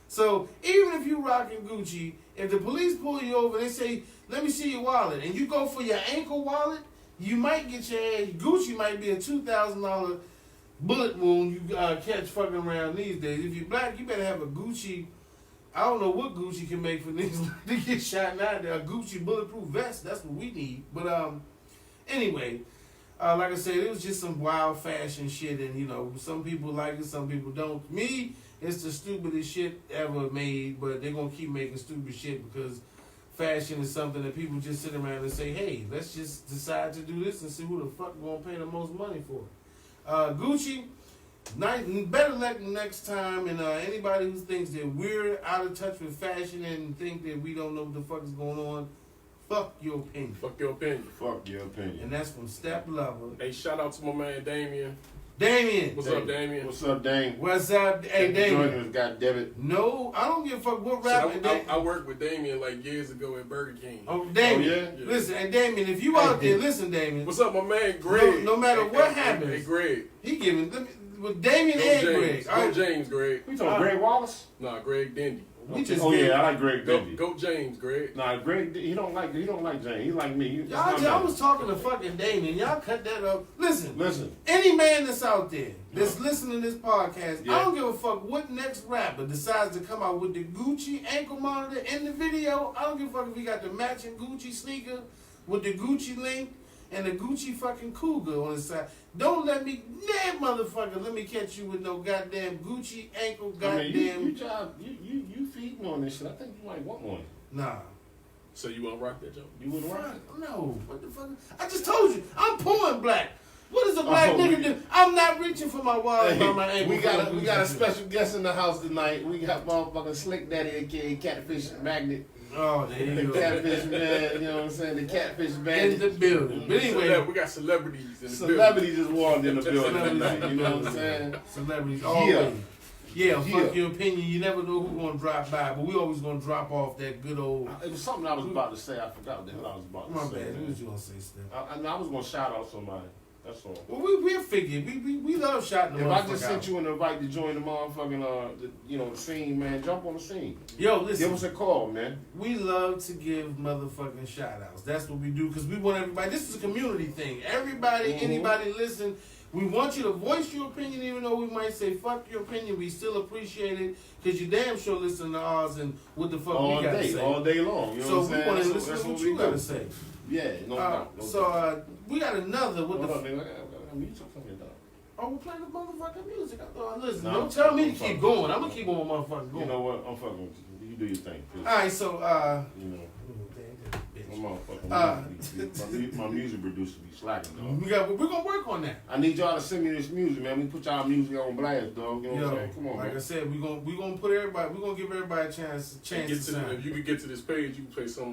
So even if you rocking Gucci, if the police pull you over and they say, "Let me see your wallet," and you go for your ankle wallet, you might get your ass. Gucci might be a $2,000 bullet wound you catch fucking around these days. If you're black, you better have a Gucci. I don't know what Gucci can make for niggas to get shot now. A Gucci bulletproof vest. That's what we need. But anyway, like I said, it was just some wild fashion shit, and some people like it, some people don't. Me, it's the stupidest shit ever made, but they're gonna keep making stupid shit because fashion is something that people just sit around and say, hey, let's just decide to do this and see who the fuck gonna pay the most money for it. Gucci, better luck next time, and anybody who thinks that we're out of touch with fashion and think that we don't know what the fuck is going on, fuck your opinion. Fuck your opinion. Fuck your opinion. And that's from Step Lover. Hey, shout out to my man Damien. What's up, Damien? What's up, Dame? What's up? Hey, Damien. God damn it. No, I don't give a fuck what rapper. I worked with Damien like years ago at Burger King. Oh, Damien. Oh, yeah? Listen, hey, Damien, if you out there, listen, Damien. What's up, my man Greg? No matter what happens. Hey, Greg. He giving, with Damien and Greg. Go James, Greg. We talking Greg Wallace? Nah, Greg Dendy. I like Greg Dendy. Go James, Greg. Nah, Greg, he don't like James. He like me. I was talking to fucking Damien. Y'all cut that up. Listen. Listen. Any man that's out there that's listening to this podcast, I don't give a fuck what next rapper decides to come out with the Gucci ankle monitor in the video. I don't give a fuck if he got the matching Gucci sneaker with the Gucci link and the Gucci fucking cougar on his side. Don't let me, motherfucker, let me catch you with no goddamn Gucci ankle goddamn. You feeding on this shit. I think you might want one. Nah. So you want to rock that joke? You wouldn't rock it? No. What the fuck? I just told you, I'm pouring black. What does a black nigga do? I'm not reaching for my wallet by my ankle. We got a special guest in the house tonight. We got motherfucking Slick Daddy, aka Catfish Magnet. Oh, there you go. The catfish man, you know what I'm saying? The catfish man in the building. But anyway, we got celebrities in the building. Celebrities just walked in the building tonight. You know what I'm saying? Celebrities always. Yeah, fuck your opinion. You never know who's gonna drop by, but we always gonna drop off that good old. It was something I was about to say. I forgot what the hell I was about to say. My bad. What was you gonna say, Steph? I was gonna shout out somebody. That's all. Well, we figured we love shouting. If I just sent you an invite to join the motherfucking the scene, man, jump on the scene. Yo, listen. Give us a call, man. We love to give motherfucking shout outs. That's what we do because we want everybody. This is a community thing. Everybody, anybody listen. We want you to voice your opinion, even though we might say fuck your opinion. We still appreciate it because you damn sure listen to ours and what the fuck we gotta say all day long. You know what I'm saying? So we want to listen to what you gotta say. Yeah, no doubt. So we got another. What the? Hold up, nigga. I got music coming down. Oh, we're playing the motherfucking music. I thought, listen, don't tell me to keep going. I'm gonna keep on motherfucking going. You know what? I'm fucking with you. You do your thing. Please. All right, so you know. My music producer be slacking, dog. We're gonna work on that. I need y'all to send me this music, man. We put y'all music on blast, dog. You know what I'm saying? Come on, like man. I said, we gonna put everybody. We gonna give everybody a chance to if you could get to this page, you can play some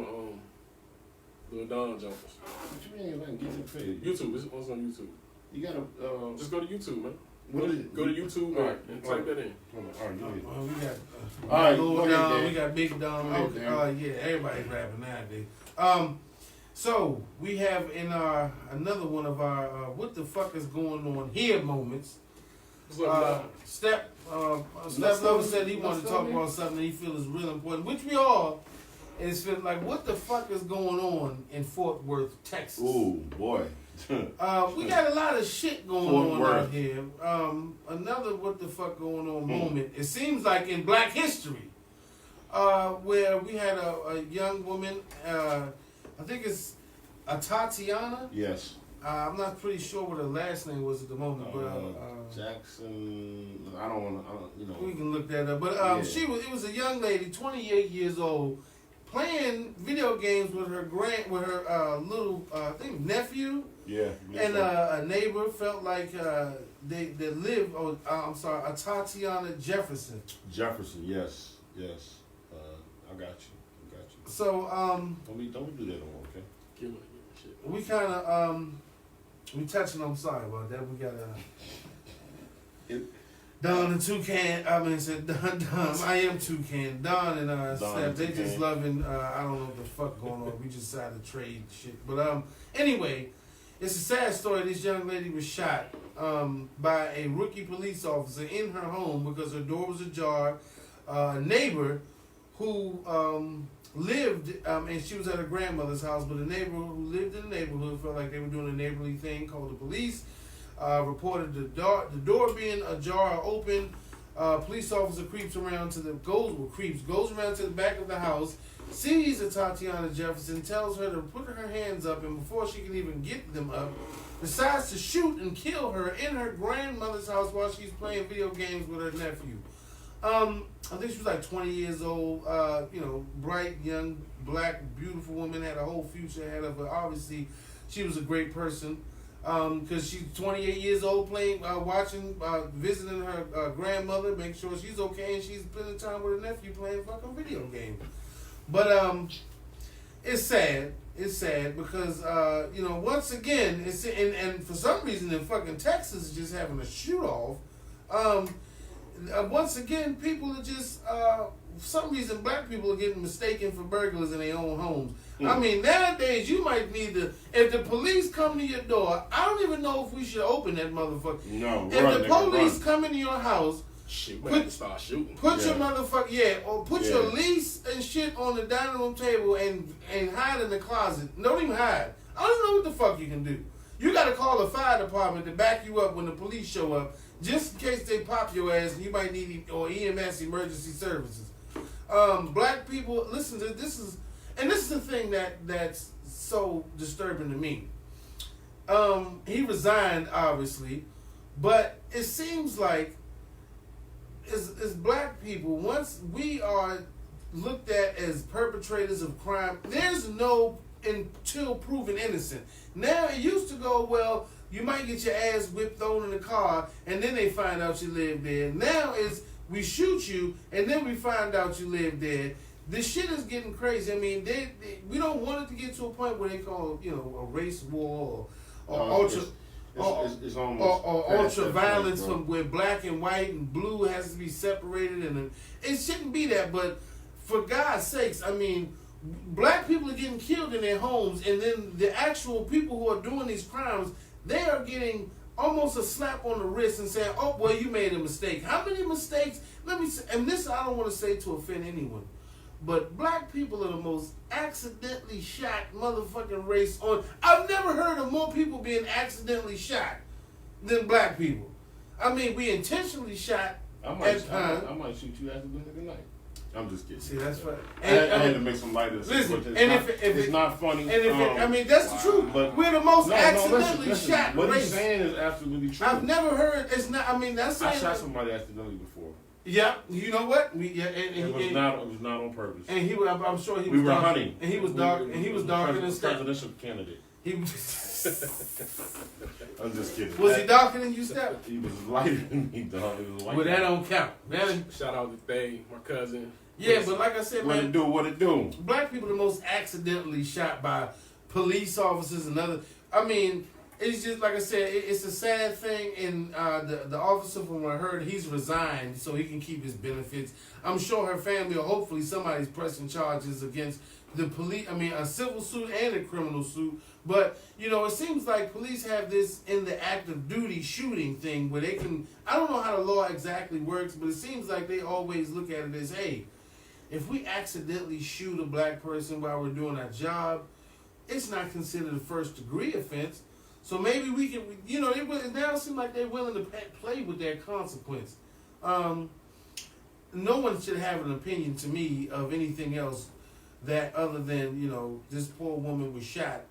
Lil Don jumpers. What you mean? Like, get to the page? YouTube. It's on YouTube. You gotta just go to YouTube, man. What is it? Go to YouTube and type that in. All right, all right, Lil Don, we got Big Don. Yeah, everybody's rapping nowadays. So we have in another one of our what the fuck is going on here moments. Step Lover said he wanted to talk about something he feels is real important, which we all is feel like what the fuck is going on in Fort Worth, Texas. Oh boy. We got a lot of shit going on out here. Another what the fuck going on moment. It seems like in Black history, where we had a young woman. I think it's Tatiana. Yes. I'm not pretty sure what her last name was at the moment, but Jackson. I don't want to. You know. We can look that up. But it was a young lady, 28 years old, playing video games with her little I think nephew. Yeah. And a neighbor felt like they lived. Oh, I'm sorry, a Tatiana Jefferson. Jefferson, yes. I got you. So don't we do that no more, okay? Give me shit. we kind of we touching. I'm sorry about that. We got Don and Toucan. I mean, said Don. I am Toucan. Don and Steph. They just loving. I don't know what the fuck going on. We just decided to trade shit. But anyway, it's a sad story. This young lady was shot by a rookie police officer in her home because her door was ajar. A neighbor who lived, and she was at her grandmother's house, but a neighbor who lived in the neighborhood felt like they were doing a neighborly thing, called the police. Reported the door being ajar or open. Police officer goes around to the back of the house, sees a Tatiana Jefferson, tells her to put her hands up, and before she can even get them up, decides to shoot and kill her in her grandmother's house while she's playing video games with her nephew. I think she was like 20 years old, bright, young, black, beautiful woman, had a whole future ahead of her. Obviously, she was a great person. Because she's 28 years old, visiting her grandmother, make sure she's okay, and she's spending time with her nephew playing fucking video games. But it's sad. It's sad because once again, and for some reason in fucking Texas is just having a shoot off. Once again, people are just for some reason black people are getting mistaken for burglars in their own homes. I mean, nowadays you might need to. If the police come to your door, I don't even know if we should open that motherfucker. No, if the police come into your house, start shooting. Put your motherfucker, or put your lease and shit on the dining room table and hide in the closet. Don't even hide. I don't know what the fuck you can do. You got to call the fire department to back you up when the police show up, just in case they pop your ass and you might need EMS, emergency services. Black people, listen to this is the thing that's so disturbing to me. He resigned, obviously, but it seems like as black people, once we are looked at as perpetrators of crime, there's no until proven innocent. Now it used to go, well, you might get your ass whipped, thrown in the car, and then they find out you live there. Now it's we shoot you, and then we find out you live there. This shit is getting crazy. I mean, we don't want it to get to a point where they call a race war or ultra violence from where black and white and blue has to be separated, and it shouldn't be that. But for God's sakes, I mean, black people are getting killed in their homes, and then the actual people who are doing these crimes, they are getting almost a slap on the wrist and saying, "Oh, well, you made a mistake." How many mistakes? Let me say, and this I don't want to say to offend anyone, but black people are the most accidentally shot motherfucking race on. I've never heard of more people being accidentally shot than black people. I mean, we intentionally shot. I might shoot you accidentally tonight. I'm just kidding. See, that's right. I had to make some light of this. Listen, it's not funny. I mean, that's the truth. But we're the most accidentally shot What race. he's saying is absolutely true. I've never heard. It's not. I mean, that's. I shot somebody accidentally before. Yeah, you know what? It was not on purpose. And he, I'm sure he was. We were hunting. And he was dark. And he was darker than Steph. Presidential candidate. He was. I'm just kidding. Was he darker than you, Steph? He was lighter than me, dog. Well, that don't count. Shout out to Thay, my cousin. Yeah, but like I said, what man, what it do? Black people are the most accidentally shot by police officers and other. I mean, it's just like I said, it's a sad thing. And the officer, from what I heard, he's resigned so he can keep his benefits. I'm sure her family, or hopefully somebody's pressing charges against the police. I mean, a civil suit and a criminal suit. But it seems like police have this in the active duty shooting thing where they can. I don't know how the law exactly works, but it seems like they always look at it as, hey, if we accidentally shoot a black person while we're doing our job, it's not considered a first-degree offense. So maybe we can, it now seems like they're willing to play with their consequence. No one should have an opinion to me of anything else that other than, this poor woman was shot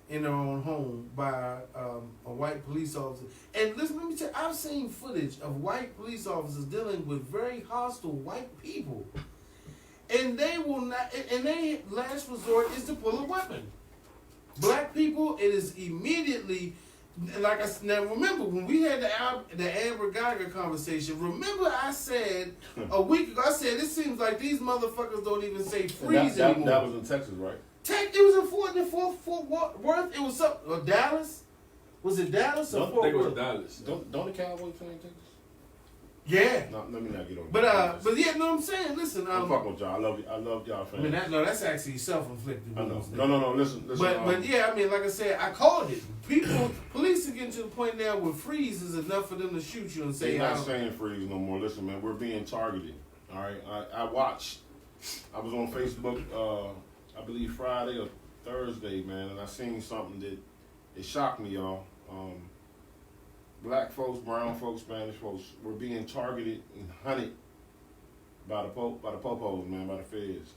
in her own home by a white police officer. And listen, let me tell you, I've seen footage of white police officers dealing with very hostile white people. and they will not. And their last resort is to pull a weapon. Black people, it is immediately. Like I said, now remember when we had the Amber Geiger conversation. Remember I said a week ago. I said it seems like these motherfuckers don't even say freeze anymore. That was in Texas, right? It was in Fort Worth. It was Dallas. Was it Dallas or Fort Worth? I think it was Dallas. Don't the Cowboys play in Texas? Yeah. No, let me not get on. But yeah, no, I'm saying, listen. I'm fucking with y'all. I love y'all fans. I mean, that's actually self-inflicted. I know. No. Listen. But yeah, I mean, like I said, I called it. Police are getting to the point now where freeze is enough for them to shoot you and say, they're not saying freeze no more. Listen, man, we're being targeted. All right. I watched. I was on Facebook. I believe Friday or Thursday, man, and I seen something that it shocked me, y'all. Black folks, brown folks, Spanish folks were being targeted and hunted by the popos, man, by the feds.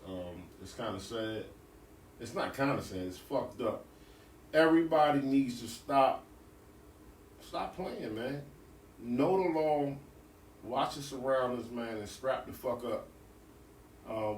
It's kind of sad. It's not kind of sad. It's fucked up. Everybody needs to stop playing, man. Know the law. Watch your surroundings, man, and strap the fuck up.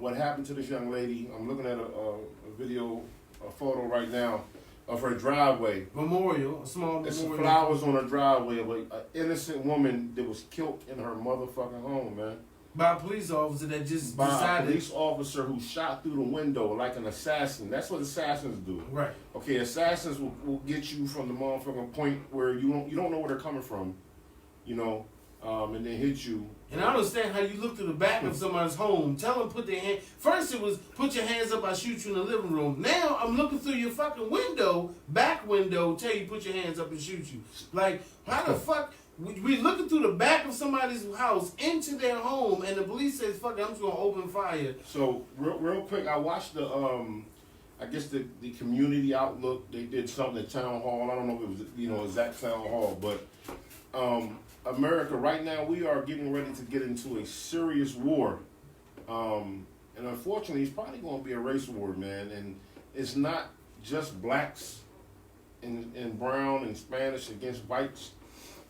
What happened to this young lady? I'm looking at a photo right now of her driveway. A small memorial. It's flowers on her driveway of an innocent woman that was killed in her motherfucking home, man. By a police officer that just decided. A police officer who shot through the window like an assassin. That's what assassins do. Right. Okay, assassins will get you from the motherfucking point where you don't know where they're coming from, you know, and then hit you. And I understand how you look through the back of somebody's home. Tell them put their hand. First it was put your hands up. I shoot you in the living room. Now I'm looking through your fucking window, back window. Tell you put your hands up and shoot you. Like how the fuck we looking through the back of somebody's house into their home, and the police says fuck it, I'm just gonna open fire. So real quick, I watched the I guess the community outlook. They did something at town hall. I don't know if it was exact town hall, but. America, right now, we are getting ready to get into a serious war. And unfortunately, it's probably going to be a race war, man. And it's not just blacks and brown and Spanish against whites.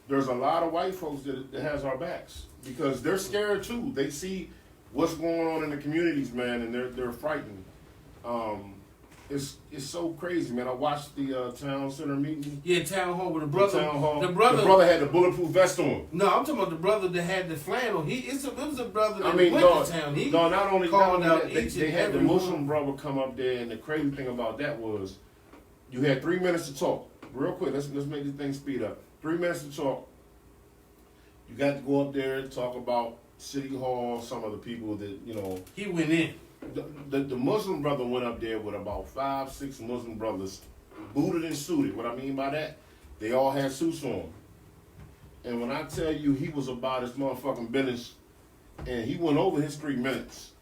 There's a lot of white folks that has our backs because they're scared, too. They see what's going on in the communities, man, and they're frightened. It's so crazy, man. I watched the town center meeting. Yeah, town hall with the brother. The brother had the bulletproof vest on. No, I'm talking about the brother that had the flannel. It was a brother that went to town. Not only out they had the Muslim brother come up there, and the crazy thing about that was you had 3 minutes to talk. Real quick, let's make this thing speed up. 3 minutes to talk. You got to go up there and talk about City Hall, some of the people that, you know. He went in. The Muslim brother went up there with about 5-6 Muslim brothers, booted and suited. What I mean by that, they all had suits on. And when I tell you he was about his motherfucking business, and he went over his 3 minutes.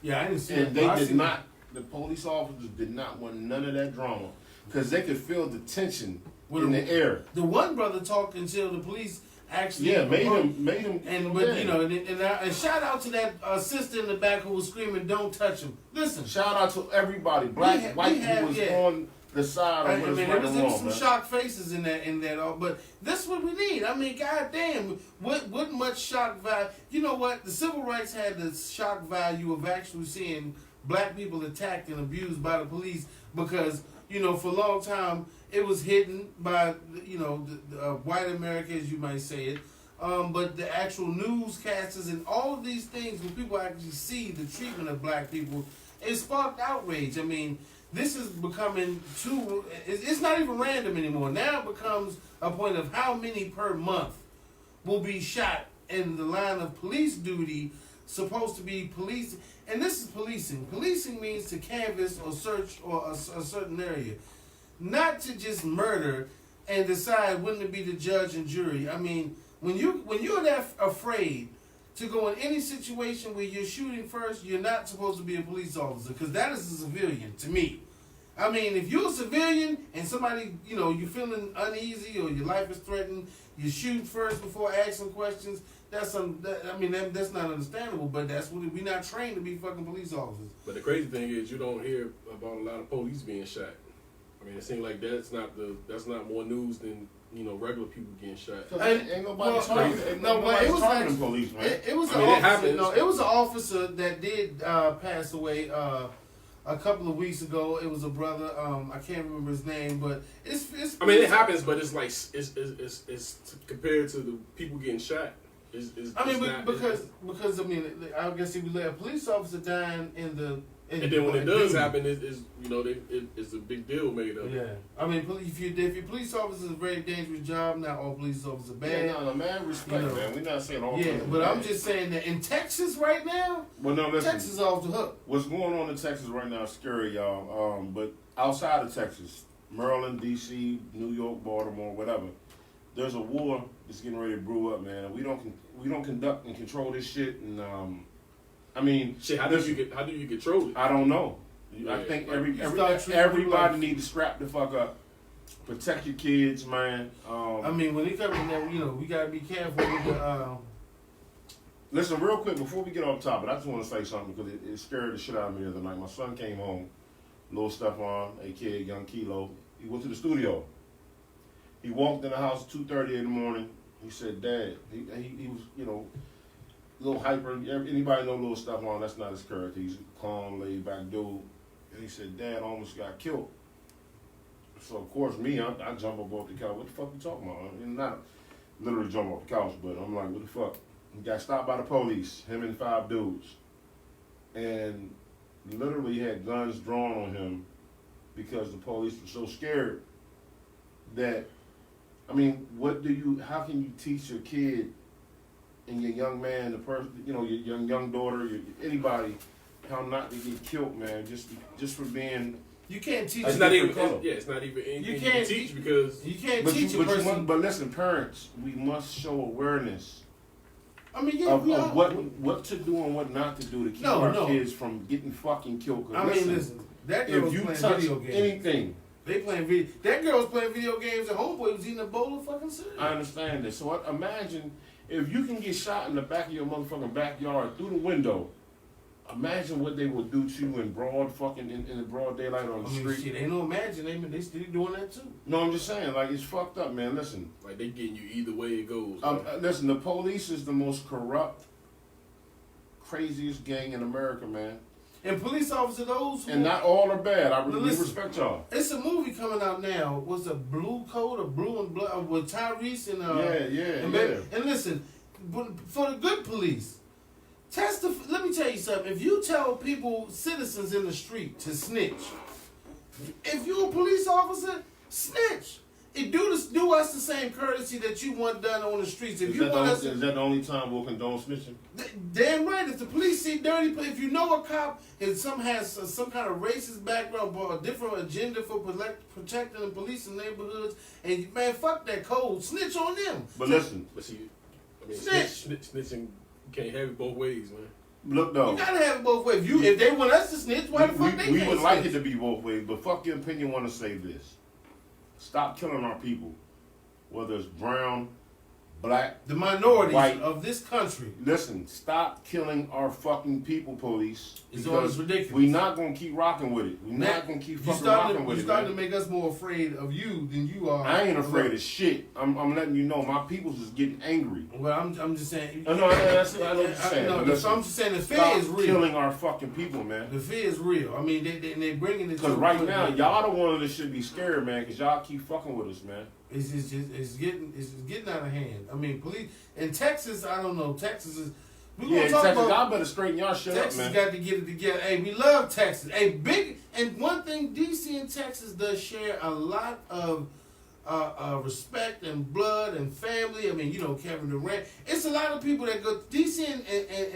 Yeah, I didn't see and the police officers did not want none of that drama because they could feel the tension in the air. The one brother talked until the police actually made him and shout out to that sister in the back who was screaming, "Don't touch him!" Listen, shout out to everybody, black, white, who was on the side of what's right and wrong. There was some shocked faces in that, but this is what we need. I mean, goddamn, what much shock value? You know what? The civil rights had the shock value of actually seeing black people attacked and abused by the police because for a long time. It was hidden by, the white America, as you might say it. But the actual newscasters and all of these things, when people actually see the treatment of black people, it sparked outrage. I mean, this is becoming it's not even random anymore. Now it becomes a point of how many per month will be shot in the line of police duty, supposed to be police. And this is policing. Policing means to canvass or search or a certain area. Not to just murder and decide wouldn't it be the judge and jury. I mean, when you're that afraid to go in any situation where you're shooting first, you're not supposed to be a police officer because that is a civilian to me. I mean, if you're a civilian and somebody, you're feeling uneasy or your life is threatened, you shoot first before asking questions. That's not understandable. But that's what we're not trained to be fucking police officers. But the crazy thing is, you don't hear about a lot of police being shot. I mean, it seems like that's not more news than regular people getting shot. Ain't nobody targeting police, man. It was an officer. No, it was an officer that did pass away a couple of weeks ago. It was a brother. I can't remember his name, but it's. It happens, but it's like it's compared to the people getting shot. Because I guess if you let a police officer dying in the. And then when it does happen, it's a big deal made of it. Yeah, I mean, if your police officer is a very dangerous job, not all police officers are bad. Yeah, no, man, respect, man. We're not saying all. Yeah, but I'm just saying that in Texas right now, Texas is off the hook. What's going on in Texas right now is scary, y'all. But outside of Texas, Maryland, D.C., New York, Baltimore, whatever, there's a war that's getting ready to brew up, man. We don't conduct and control this shit, and how do you control it? I don't know. Yeah, I think everybody needs to scrap the fuck up. Protect your kids, man. When it comes to that, we gotta be careful with the. Listen, real quick before we get off topic, I just want to say something because it scared the shit out of me the other night. My son came home, little Stephon, aka Young Kilo. He went to the studio. He walked in the house 2:30 in the morning. He said, "Dad," he was a little hyper. Anybody know little Stephon? That's not his character. He's a calm, laid back dude. And he said, "Dad almost got killed." So of course I jump up off the couch. What the fuck you talking about? And not literally jump off the couch, but I'm like, what the fuck? He got stopped by the police, him and 5 dudes. And literally had guns drawn on him because the police were so scared that, how can you teach your kid and your young man, the person, your young daughter, anybody, how not to get killed, man, just for being. You can't teach. It's not even anything you can teach because you can't teach a person. But listen, parents, we must show awareness. Of what to do and what not to do to keep our kids from getting fucking killed. Listen, that girl was playing video games. Anything. They playing video. That girl was playing video games, and homeboy was eating a bowl of fucking cereal. I understand this. So imagine if you can get shot in the back of your motherfucking backyard through the window. Imagine what they would do to you in broad fucking in the broad daylight on the street. Shit, ain't no imagine. They still doing that too. No, I'm just saying, it's fucked up, man. Listen, they getting you either way it goes. Listen, the police is the most corrupt, craziest gang in America, man. And police officers, and not all are bad. I really respect y'all. It's a movie coming out now. Was a Blue Coat or Blue and Blood with Tyrese and And listen, for the good police. Let me tell you something. If you tell citizens in the street to snitch, if you're a police officer, snitch. Do us the same courtesy that you want done on the streets. Is that the only time we'll condone snitching? Damn right. If the police see dirty, if you know a cop has some kind of racist background or a different agenda for protecting and policing neighborhoods, and man, fuck that code. Snitch on them. But listen, snitching. You can't have it both ways, man. Look, though. You gotta have it both ways. If they want us to snitch, why the fuck they can't We would snitch? like it to be both ways, but fuck your opinion. Want to say this? Stop killing our people, whether it's brown, black, the minorities white of this country. Listen, stop killing our fucking people, police. It's always ridiculous. We're not gonna keep rocking with it. We're not gonna keep fucking rocking with it. You're starting to make us more afraid of you than you are. I ain't afraid of shit. I'm letting you know my people's is getting angry. Well, I'm just saying. I know what you're saying. I'm just saying the fear is real. Killing our fucking people, man. The fear is real. I mean, they bringing it. Because right now, y'all the one that should be scared, man. Because y'all keep fucking with us, man. It's getting out of hand. I mean, police in Texas. I don't know. Texas is. Texas. Y'all better straighten y'all shit Texas up, man. Texas got to get it together. Hey, we love Texas. Hey, and one thing, DC and Texas does share a lot of respect and blood and family. I mean, Kevin Durant. It's a lot of people that go. DC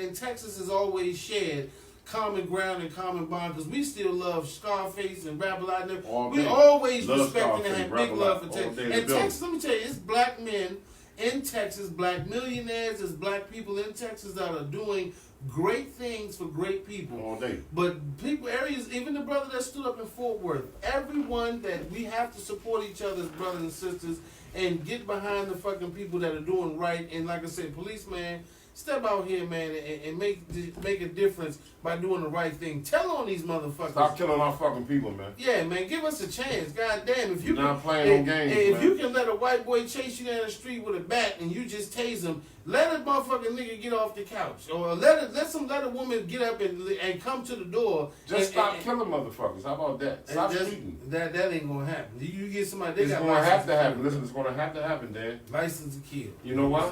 and Texas has always shared common ground and common bond because we still love Scarface and Rap A Lot. We always respect and have big love for Texas. And Texas, let me tell you, it's black men in Texas, black millionaires, there's black people in Texas that are doing great things for great people. All day. But areas, even the brother that stood up in Fort Worth, everyone that we have to support each other's brothers and sisters and get behind the fucking people that are doing right. And like I said, policeman, step out here, man, and make a difference by doing the right thing. Tell on these motherfuckers. Stop killing our fucking people, man. Yeah, man, give us a chance. God damn, if you not playing no games, if man. you can let a white boy chase you down the street with a bat and you just tase him, let a motherfucking nigga get off the couch, or let a woman get up and come to the door. Just stop killing motherfuckers. How about that? Stop shooting. That ain't gonna happen. You get somebody. It's gonna have to happen. Listen, it's gonna have to happen, Dan. License to kill. You know why?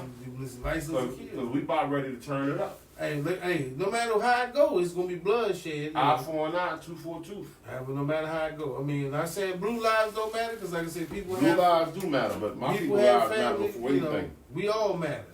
License to kill. Because we about ready to turn it up. Hey, no matter how it goes, it's gonna be bloodshed. Eye for an eye, tooth for a tooth. But no matter how it goes, I mean, I said blue lives don't matter because, like I said, blue lives do matter, but my people lives matter before anything. We all matter.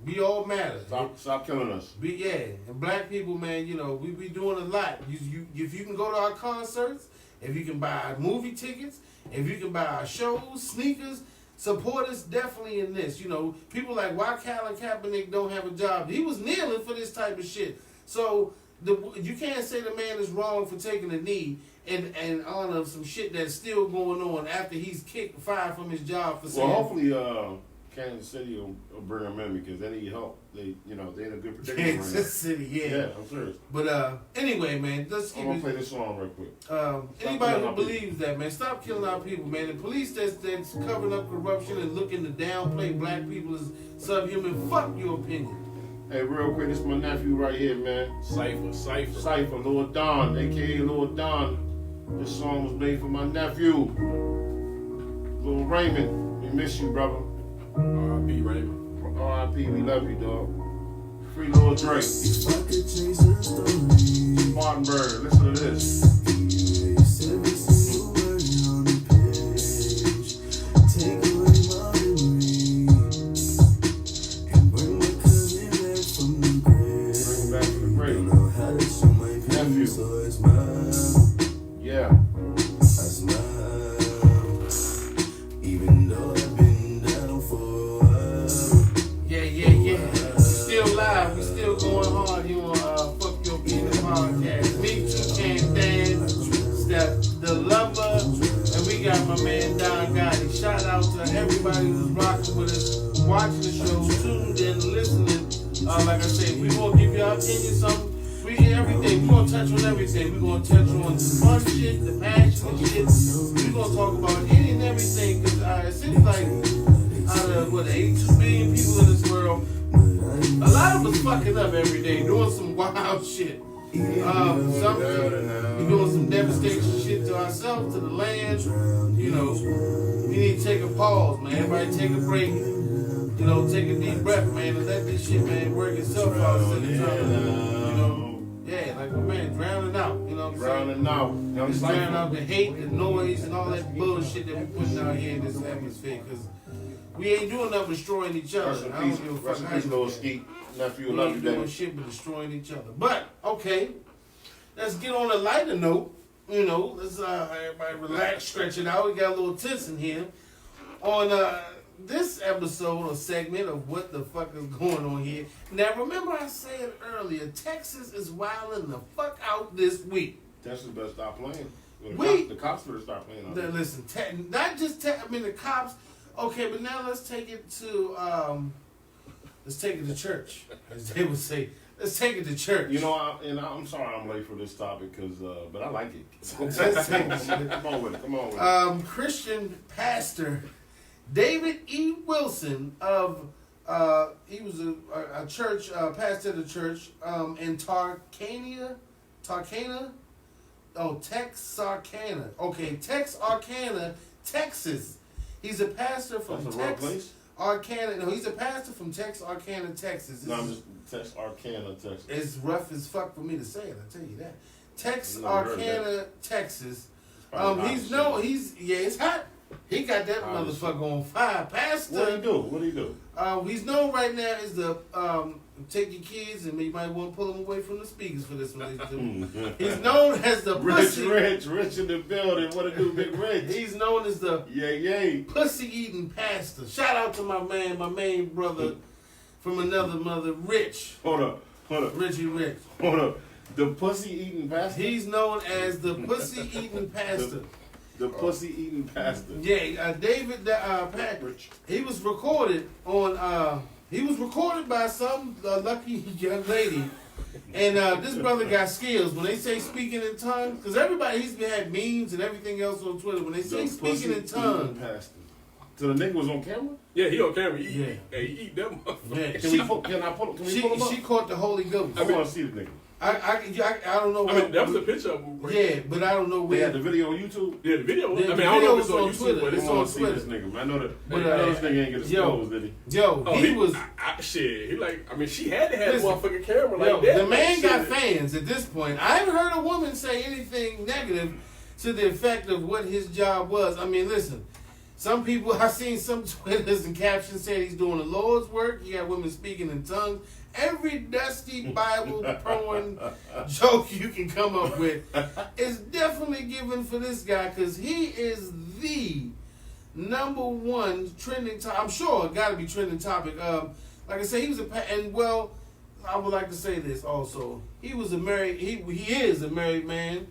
We all matter. Stop killing us. And black people, man, we be doing a lot. If you can go to our concerts, if you can buy movie tickets, if you can buy our shows, sneakers. Support us definitely in this. People like why Colin Kaepernick don't have a job. He was kneeling for this type of shit. So you can't say the man is wrong for taking a knee and honor some shit that's still going on after he's fired from his job for saying. Well, hopefully Kansas City will bring him in because they need help. They in a good predicament right now. Kansas City, yeah. Yeah, I'm serious. But anyway, man, I'm gonna play this song real quick. Anybody who believes that, man, stop killing our people, man. The police that's covering up corruption and looking to downplay black people as subhuman, fuck your opinion. Hey, real quick, this is my nephew right here, man. Cypher, Lord Don, aka Lord Don. This song was made for my nephew, Lil Raymond. We miss you, brother. R.I.P. Raymond. R.I.P. We love you, dog. Free Lord Drake. Martin Bird. Listen to this. Bring back to the grave. Nephew. Yeah. We still going hard here on Fuck Your Opinion podcast. Me too, Can Dan, Steph, the lover, and we got my man Don Gotti. Shout out to everybody who's rocking with us, watching the show, tuned in, listening. Like I said, we gonna give you our opinion, something. We get everything. We gonna touch on everything. We gonna touch on the fun shit, the passionate shit. We gonna talk about any and everything because it seems like out of 82 billion people in this world. A lot of us fucking up every day, doing some wild shit. We doing some devastation shit to ourselves, to the land. We need to take a pause, man. Everybody take a break. Take a deep breath, man, and let this shit, man, work itself out instead of trying to, yeah, like my man, drowning out. You know what I'm saying? Drowning out. Just drowning out the hate, the noise, and all that bullshit that we putting out here in this atmosphere, because we ain't doing nothing but destroying each other. I don't give a fuck how you little skeet. Nephew, we love ain't you, doing shit but destroying each other. But, okay, let's get on a lighter note. Let's everybody relax, stretch it out. We got a little tension here. On this episode or segment of what the fuck is going on here. Now, remember I said earlier, Texas is wilding the fuck out this week. Texas better stop playing. The cops better start playing. Listen, not just the cops. Okay, but now let's take it to church, as they would say. Let's take it to church. I'm sorry I'm late for this topic, but I like it. Come on with it. Christian pastor David E. Wilson of he was a church pastor of the church in Texarkana. Okay, Texarkana, Texas. He's a pastor from Texarkana. No, he's a pastor from Texarkana, Texas. No, I'm just Texarkana, Texas. It's rough as fuck for me to say it. I tell you that. Texarkana, Texas. It's hot. He got that motherfucker on fire. Pastor. What do you do? He's known right now as the take your kids and you might want to pull them away from the speakers for this one. He's known as the Rich in the building. What it do, Big Rich? He's known as the pussy eating pastor. Shout out to my main brother from another mother, Rich. Hold up. Richie Rich. Hold up. The pussy eating pastor. He's known as the pussy eating pastor. The pussy eating pastor. Yeah, David Patrick. He was recorded on He was recorded by some lucky young lady. And this brother got skills. When they say speaking in tongues, because everybody, he's had memes and everything else on Twitter. When they say speaking in tongues. So the nigga was on camera? Yeah, he on camera. He eat that motherfucker. Yeah. Can we pull him up? She caught the Holy Ghost. I want to see the nigga. I don't know. I mean, that was a picture of him. Yeah, but I don't know where. They had the video on YouTube? Yeah, the video. The I mean, I don't know if it's on Twitter, YouTube, but it's on Twitter. This nigga, man. I know this nigga ain't get exposed, did he? Yo, he was. Shit, he like. I mean, she had to have a motherfucking camera like that. The man got fans at this point. I haven't heard a woman say anything negative to the effect of what his job was. I mean, listen. Some people, I've seen some Twitters and captions saying he's doing the Lord's work. He got women speaking in tongues. Every dusty Bible throwing joke you can come up with is definitely given for this guy because he is the #1 trending topic. I'm sure it got to be trending topic. Like I said, he was I would like to say this also. He was a married. He is a married man.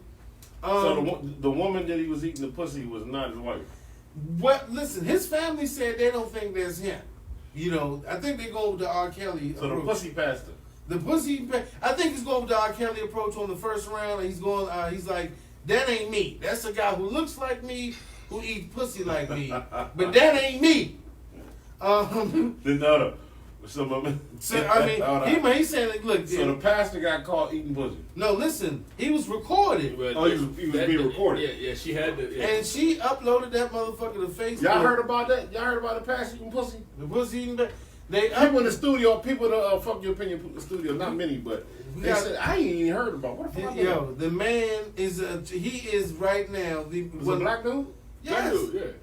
So the woman that he was eating the pussy was not his wife. What? Listen, his family said they don't think that's him. You know, I think they go with the R. Kelly So approach. the pussy pastor. I think he's going with the R. Kelly approach on the first round. And he's like, that ain't me. That's a guy who looks like me, who eats pussy like me. But that ain't me. He's saying, look. So the pastor got caught eating pussy. No, listen. He was recorded. He was being recorded. Yeah, she had to. Yeah. And she uploaded that motherfucker to Facebook. Y'all heard about that? Y'all heard about the pastor eating pussy? The pussy eating. People in the studio, fuck your opinion, in the studio, not many, but they said, I ain't even heard about what the fuck. Yo, the man is, he is right now. Was it a black dude? Yes. Black dude,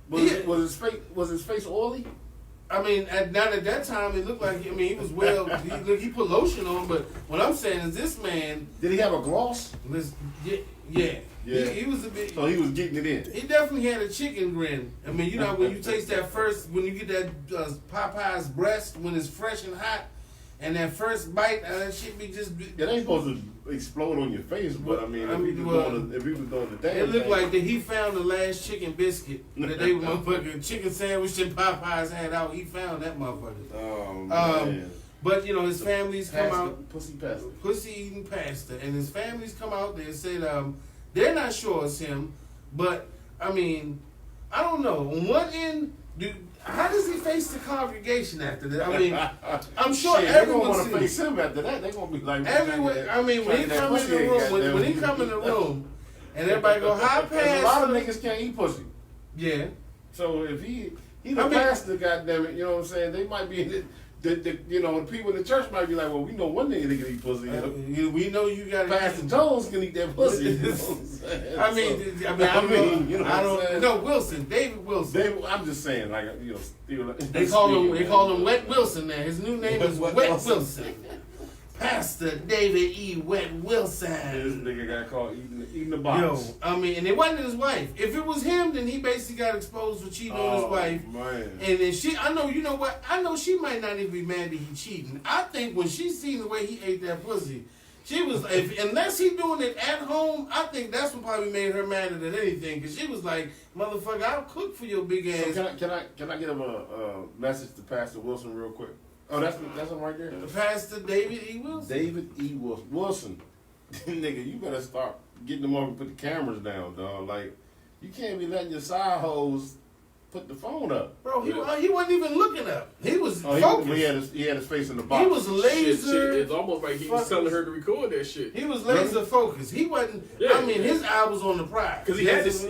yeah. Was his face oily? I mean, not at that time, it looked like, he was he put lotion on, but what I'm saying is this man. Did he have a gloss? Yeah. Yeah. He was a bit. So he was getting it in. He definitely had a chicken grin. I mean, you know, when you taste that first, when you get that Popeye's breast, when it's fresh and hot, and that first bite, that shit be just. It ain't supposed to explode on your face, but I mean, if he was doing the damn it looked thing. like that he found the last chicken biscuit that they motherfucking chicken sandwich that Popeyes had out. He found that motherfucker. Oh, man. But, you know, his family's come out. Pussy eating pastor. And his family's come out there and said they're not sure it's him. But, I mean, I don't know. On one end, how does he face the congregation after that? I mean, I'm sure everyone want to face him after that. They're going to be like... Everyone, I mean, when he come in the room, when he come in the room, and everybody go, hi, pastor. A lot of niggas can't eat pussy. Yeah. So if he's the pastor, goddammit, you know what I'm saying? They might be... The people in the church might be like, well, we know one nigga that can eat pussy. We know you got Pastor Jones can eat that pussy. You know what I'm saying? I don't know. Wilson, David Wilson. I'm just saying, like, they call him Wet Wilson now. His new name is Wet Wilson. Pastor David E. Wet Wilson. This nigga got caught eating the box. Yo, I mean, and it wasn't his wife. If it was him, then he basically got exposed for cheating on his wife. Man. And then I know she might not even be mad that he cheating. I think when she seen the way he ate that pussy, she was, unless he doing it at home, I think that's what probably made her madder than anything. Because she was like, motherfucker, I'll cook for your big ass. So can I get him a message to Pastor Wilson real quick? Oh, that's him right there? Pastor David E. Wilson. David E. Wilson. Nigga, you better start getting them over and put the cameras down, dog. Like, you can't be letting your side hoes put the phone up. Bro, he wasn't even looking up. He was focused. He had his face in the box. He was laser. It's almost like he was telling her to record that shit. He was laser focused. He wasn't. Yeah, his eye was on the prize. Because he had this.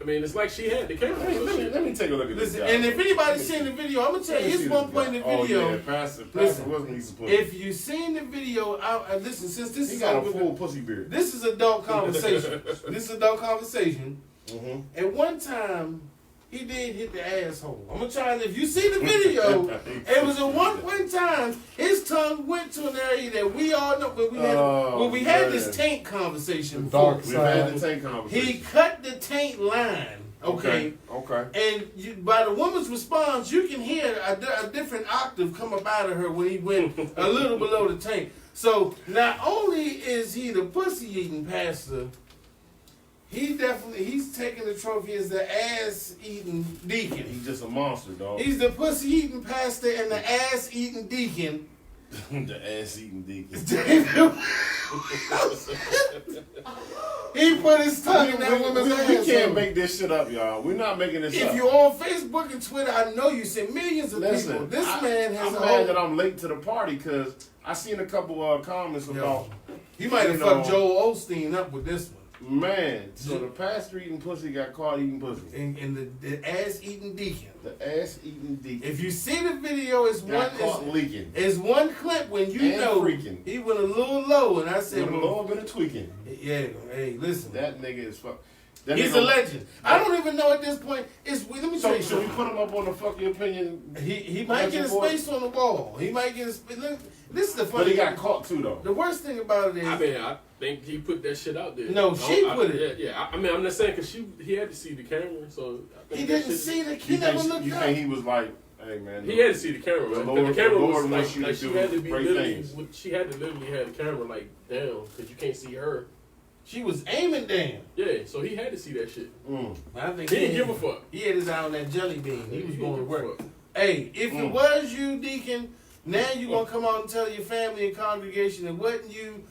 I mean, it's like she had the camera. Let me take a look at this guy. And if anybody's seen the video, I'm gonna tell you, here's one point in the video. Oh, yeah, Pastor wasn't he supposed to? If you've seen the video, listen, since this he is got a full pussy beard. This is adult conversation. Mm-hmm. At one time, he did hit the asshole. I'm gonna try. If you see the video, it was at one point in time his tongue went to an area that we all know. But we had this taint conversation. Dark side. We've had the taint conversation. He cut the taint line. Okay. And by the woman's response, you can hear a different octave come up out of her when he went a little below the taint. So not only is he the pussy eating pastor, He's taking the trophy as the ass-eating deacon. He's just a monster, dog. He's the pussy-eating pastor and the ass-eating deacon. The ass-eating deacon. He put his tongue in that woman's ass. We can't make this shit up, y'all. We're not making this up. If you're on Facebook and Twitter, I know you see millions of people. This man has I'm mad that I'm late to the party because I seen a couple comments about... You might have fucked Joel Osteen up with this one. Man, so the pastor eating pussy got caught eating pussy. And the ass-eating deacon. The ass-eating deacon. If you see the video, it's leaking. It's one clip when you know freaking. He went a little low, and I said, with a little bit of tweaking. Yeah, hey, listen. That nigga is fuck. He's a legend. I don't even know at this point. Let me tell you. So we put him up on the fuck your opinion. He might get a space on the wall. He might get a space. This is the funny. But he got caught too, though. The worst thing about it is, I think he put that shit out there. No, she put it. Yeah. I'm not saying because he had to see the camera, so I think he didn't see the. He never looked up. You think he was like, hey man? He had to see the camera. Right? The camera was like she had to be literally. She had to literally have the camera like down because you can't see her. She was aiming down. Yeah, so he had to see that shit. I think he didn't give a fuck. He had his eye on that jelly bean. He was going to work. Hey, if it was you, Deacon, now you're going to come out and tell your family and congregation it wasn't you.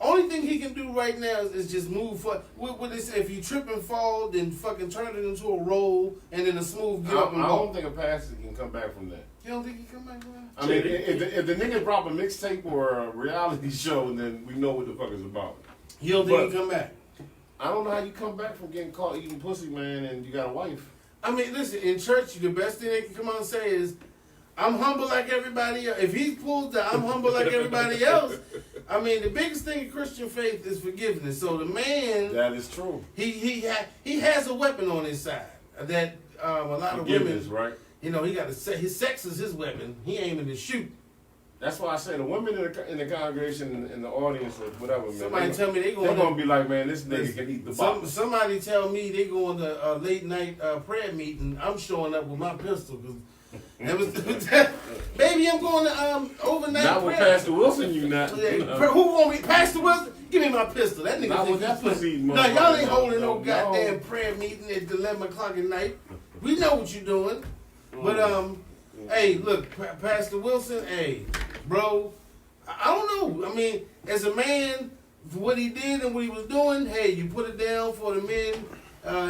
Only thing he can do right now is just move forward. What they say, if you trip and fall, then fucking turn it into a roll and then a smooth get up and I go. don't think a pastor can come back from that. You don't think he come back from that? I mean, if the nigga drop a mixtape or a reality show, then we know what the fuck it's about. You don't think he come back? I don't know how you come back from getting caught eating pussy, man, and you got a wife. I mean, listen, in church, the best thing they can come out and say is, I'm humble like everybody else. If he pulls the I'm humble like everybody else, I mean, the biggest thing in Christian faith is forgiveness. So the man... That is true. He has a weapon on his side that a lot of women... right? You know, he got his sex is his weapon. He aiming to shoot. That's why I say the women in the congregation, in the audience, or whatever, man. Somebody tell me they're going to be like, man, this nigga can eat the box. Somebody tell me they going to a late night prayer meeting. I'm showing up with my pistol. Baby, I'm going to overnight not prayer. Not with Pastor Wilson, you not. Who want me? Pastor Wilson? Give me my pistol. That nigga not with that pussy. No, y'all ain't holding no goddamn prayer meeting at 11 o'clock at night. We know what you're doing. But, hey, look, Pastor Wilson, hey, bro, I don't know. I mean, as a man, for what he did and what he was doing, hey, you put it down for the men,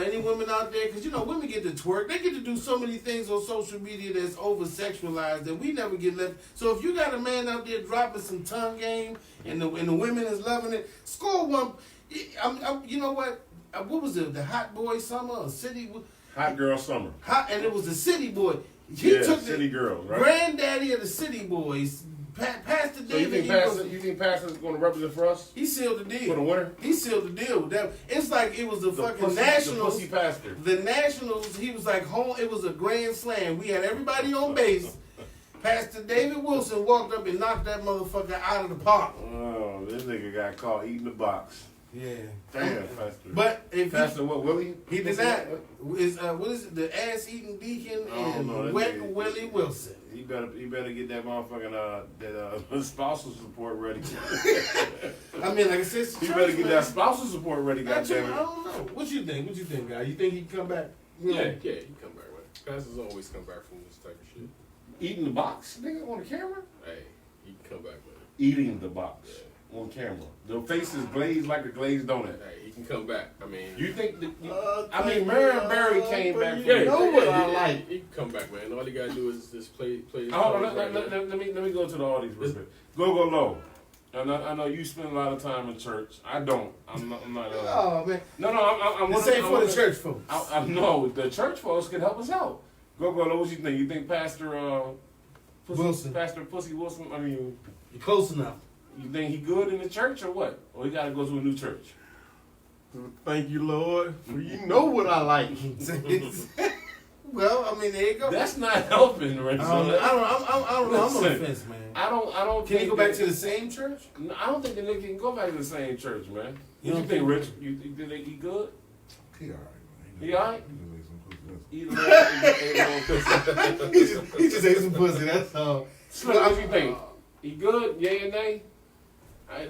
any women out there, because, you know, women get to twerk. They get to do so many things on social media that's over-sexualized that we never get left. So if you got a man out there dropping some tongue game and the women is loving it, score one. You know what? What was it? The Hot Boy Summer or City? Hot Girl Summer. And it was the City Boy. He took City Girls, right? Granddaddy of the City Boys. Pastor David. You think Pastor's going to represent for us? He sealed the deal. For the winner? He sealed the deal. It's like it was the fucking Nationals. The pussy pastor. The Nationals, he was like home. It was a grand slam. We had everybody on base. Pastor David Wilson walked up and knocked that motherfucker out of the park. Oh, this nigga got caught eating the box. Yeah. Damn, Pastor. But if Pastor what, Willie? He did not. What is it? The ass-eating deacon and Wet Willie Wilson. He better get that motherfucking that spousal support ready. I mean, like I said, he better get that spousal support ready. Goddamn it. I don't know. What you think, guy? You think he can come back? Yeah, he can come back. Right? Pastors always come back from this type of shit. Eating the box, nigga, on the camera. Hey, he can come back, man. Eating the box. Yeah. On camera. The face is glazed like a glazed donut. Hey, he can come back. I mean, you think? Marion Barry came back. You know what I like. He can come back, man. All he gotta do is just play. Hold on, let me go to the audience real quick. Go low. I know you spend a lot of time in church. I don't. I'm not. Oh man. No. I'm the same for the church folks. No, the church folks can help us out. Go low. What you think? You think Pastor Wilson? Pastor Pussy Wilson? I mean, you're close enough. You think he good in the church or what? Or he got to go to a new church? Thank you, Lord. You know what I like. Well, I mean, there you go. That's not helping, right? I don't know. I'm on the fence, man. I don't. Can he go back to the same church? No, I don't think the nigga can go back to the same church, man. You think Rich? You think he good? He all right, man. He all right? He just ate some pussy. That's all. What you think? He good? Yay or nay?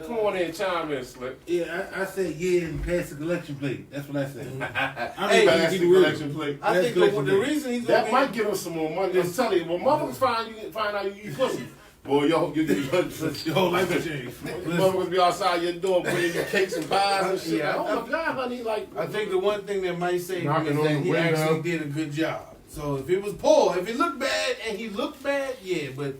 Come on in, chime in, Slick. Yeah, I said yeah and pass the collection plate. That's what I said. Hey, pass the collection plate. I think the reason he's that might get him some more money. I'm telling you, when motherfuckers find out you eat pussy, boy, yo, your whole life will change. Motherfuckers be outside your door bringing you cakes and pies and shit. Yeah, Oh my God, honey, like. I think the one thing that might save him is Knocking on that the he window. actually did a good job. So if it was poor, if he looked bad and he looked bad, yeah, but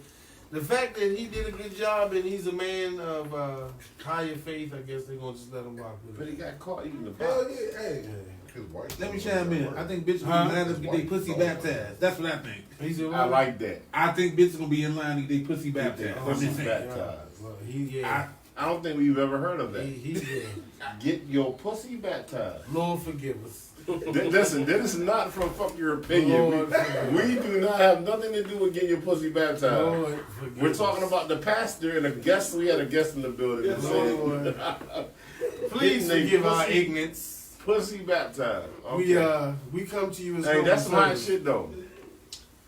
the fact that he did a good job and he's a man of higher faith, I guess they're gonna just let him rock with But it. he got caught eating the box. Hell yeah, hey. Let me chime in. I think bitches gonna be lined up to get their pussy baptized. That's what I think. He said, I like that. I think bitches gonna be in line to get their pussy baptized. I'm Pussy just saying. baptized. Well, I don't think we've ever heard of that. He Get your pussy baptized. Lord forgive us. Listen, this is not from fuck your opinion. We do not have nothing to do with getting your pussy baptized. Lord forgive We're us. talking about the pastor and a guest. We had a guest in the building. Yes, saying, Lord. Please Getting they forgive our pussy- ignorance. Pussy baptized. Okay. We come to you as Hey, that's some hot servants. shit though.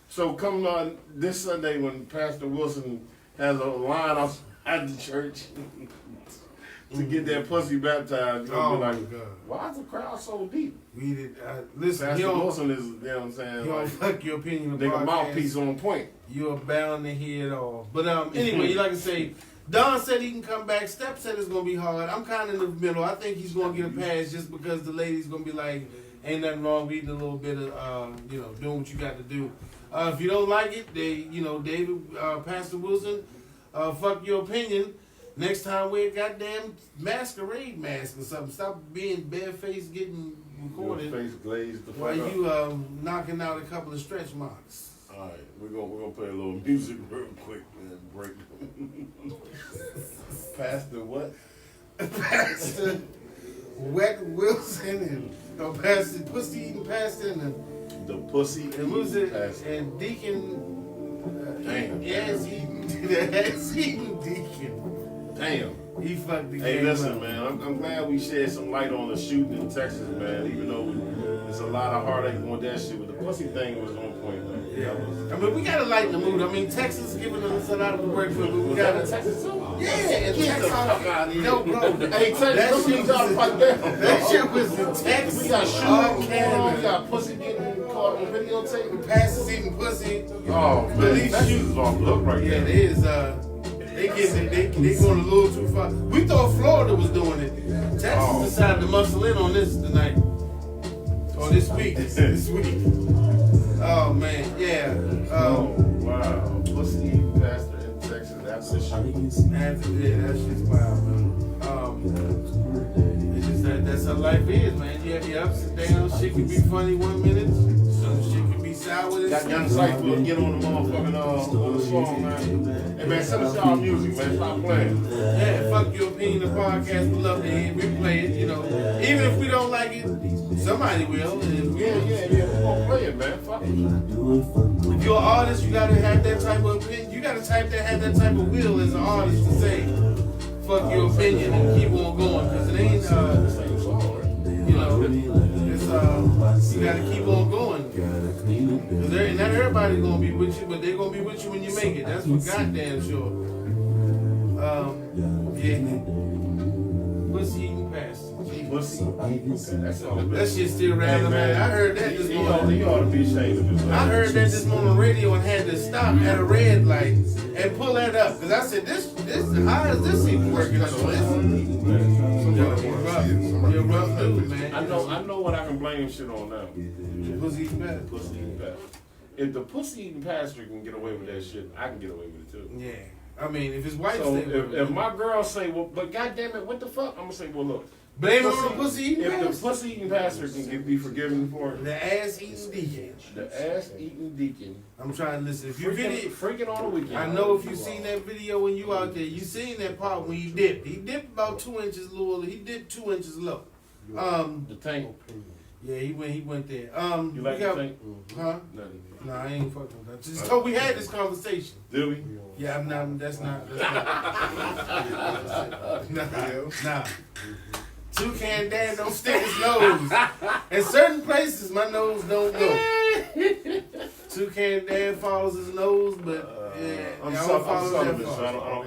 So come on this Sunday when Pastor Wilson has a line outside the church to get that pussy baptized, you're gonna Oh be my like, God. why is the crowd so deep? We did. Listen, Pastor you don't, Wilson is, you know what I'm saying? you don't Like, fuck your opinion of nigga podcast. mouthpiece on point. You are bound to hear it all. But anyway, like I say, Don said he can come back. Steph said it's gonna be hard. I'm kind of in the middle. I think he's gonna get a pass just because the lady's gonna be like, ain't nothing wrong with eating a little bit of, doing what you got to do. If you don't like it, David, Pastor Wilson, fuck your opinion. Next time wear a goddamn masquerade mask or something. Stop being barefaced getting Your recorded face glazed the fuck while up. you knocking out a couple of stretch marks. All right, we're gonna play a little music real quick and break. Pastor what? Pastor Wet Wilson and Pastor Pussy Eating Pastor and The pussy and what was it? pastor. And Deacon Damn. Ass Eating Deacon. Damn. He fucked the Hey, game listen, up. man. I'm glad we shed some light on the shooting in Texas, man. Even though there's a lot of heartache on that shit, but the pussy thing was on point, man. Yeah. I mean, we gotta lighten the mood. I mean, Texas is giving us a lot of work for it, but we Was that in gotta. Texas too? Yeah, and Get the Texas. fuck out of here. No, bro. Hey, Texas, shit y'all to pipe down. That shit was in Texas. We got all shooting, we Canada. got pussy getting caught on videotape. Pastors eating pussy. Oh, man, Police Texas shoot. is off the hook right Yeah, there. it is. They going a little too far. We thought Florida was doing it. Texas decided to muscle in on this tonight. Or this week. This week. Oh man, yeah. Oh, wow. Pussy eating pastor in Texas. That's the shit. That shit's wild, man. It's just that's how life is, man. You have your ups and downs. Shit can be funny 1 minute. Some shit can be sour. Got Young Cypher get on the motherfucking on the song, man. Hey man, send us y'all music, man. Stop playing. Yeah, fuck your opinion of podcast. We love to hear it. We play it, Even if we don't like it, somebody will. And Yeah. We gonna play it, man. Fuck it. if you're an artist, you gotta have that type of opinion. You gotta have that type of will as an artist to say, fuck your opinion and keep on going. Cause it ain't, Same song, right? it's, you gotta keep on going. Cause not everybody's gonna be with you, but they're gonna be with you when you make it. That's for goddamn sure. Pussy eating pastor. Pussy. Okay, that's all. That shit still random, man. I heard that this morning. He ought to be ashamed of himself. I heard that this morning on the radio and had to stop at a red light and pull that up. Cause I said, this, how is this even working? You're a rough dude, man. I know what I can blame shit on now. Pussy eating pastor. Pussy eating pastor. If the pussy eating pastor can get away with that shit, I can get away with it too. Yeah. I mean, if his wife So stay with if him, my girl say, well, but goddamn it, what the fuck? I'm gonna say, well, look. blame it on the pussy eating If the pastor. pussy eating pastor can be forgiven for it, The ass eating deacon. the ass eating deacon I'm trying to listen. If you video, freaking on the weekend. I know if you seen that video when you out there, you seen that part when he dipped. He dipped about 2 inches low. He dipped 2 inches low. the tank. Yeah, he went there. You like the tank? Huh? Nothing. Nah, I ain't fucking with that. Just told we had this conversation. Did we? Yeah, I'm not. That's not. Nah. Toucan Dan don't stick his nose. In certain places, my nose don't go. Toucan Dan follows his nose, but I'm I don't celibate, follow so I that.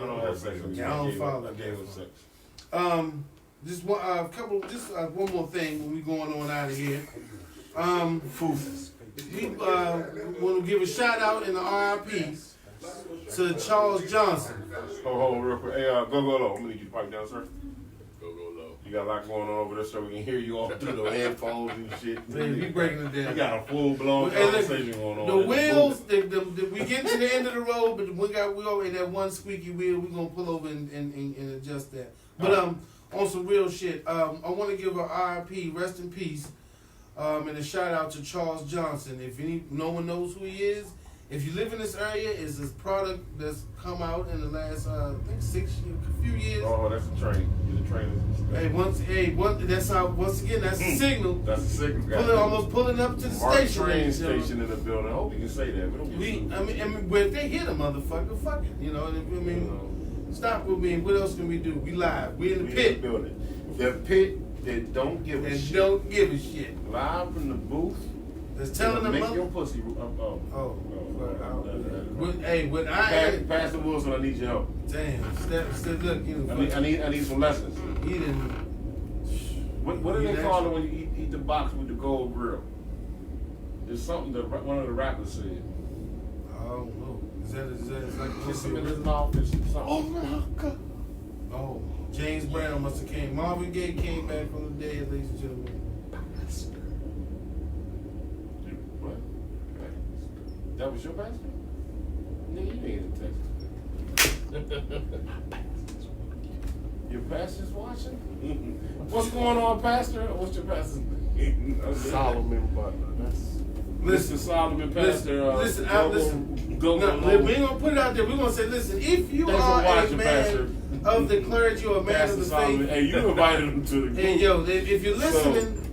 don't have sex with you. Yeah, I don't follow I gave him sex. Just one one more thing when we going on out of here. We want to give a shout out in the RIP to Charles Johnson. Hold real quick. Hey, go low. I'm gonna need you to pipe down, sir. Go low. You got a lot going on over there, so we can hear you all through the headphones and shit. Man, we breaking it down. We got a full blown conversation going on. The wheels, we get to the end of the road, but we over in that one squeaky wheel. We're gonna pull over and adjust that. But on some real shit, I want to give a RIP, rest in peace, and a shout out to Charles Johnson. If no one knows who he is, if you live in this area, it's this product that's come out in the last I think a few years. Oh, that's a train. The train is. That's how. Once again, that's a signal. That's a signal. Almost pulling up to the station. Train station in the building. I hope you can say that. But but if they hit a motherfucker, fuck it. You know. Stop with me. What else can we do? We live. We in the pit. Building. The pit that don't give a shit. Don't give a shit. Live from the booth. That's telling them. Make your pussy. Pastor Wilson, I need your help. Damn. Look, I need some lessons. He didn't. What do they call it when you eat the box with the gold grill? There's something that one of the rappers said. I don't know. Is that like kiss him in his mouth or something? Oh my God. Oh, James Brown must have came. Marvin Gaye came back from the dead, ladies and gentlemen. What? That was your pastor? No, you ain't in Texas. Your pastor's watching? What's going on, pastor? What's your pastor's name? Solomon Butler. Listen, Solomon, pastor. Listen. We ain't gonna put it out there. We're gonna say, listen, if you are a man of the clergy or a man Pastor of the Solomon, faith, hey, you invited him to the group. Hey, yo, if you're listening.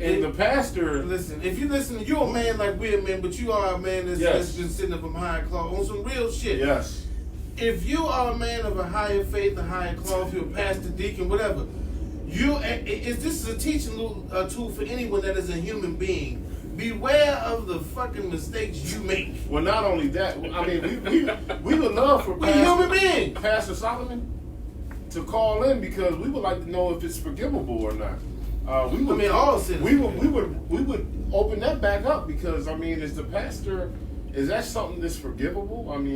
And the pastor... Listen, if you listen, you're a man like we're men, but you are a man that's been sitting up behind cloth on some real shit. Yes. If you are a man of a higher faith, a higher cloth, you're a pastor, deacon, whatever, this is a teaching tool for anyone that is a human being. Beware of the fucking mistakes you make. Well, not only that, I mean, we would love for Pastor Solomon to call in because we would like to know if it's forgivable or not. All citizens. We would open that back up because is the pastor, is that something that's forgivable? I don't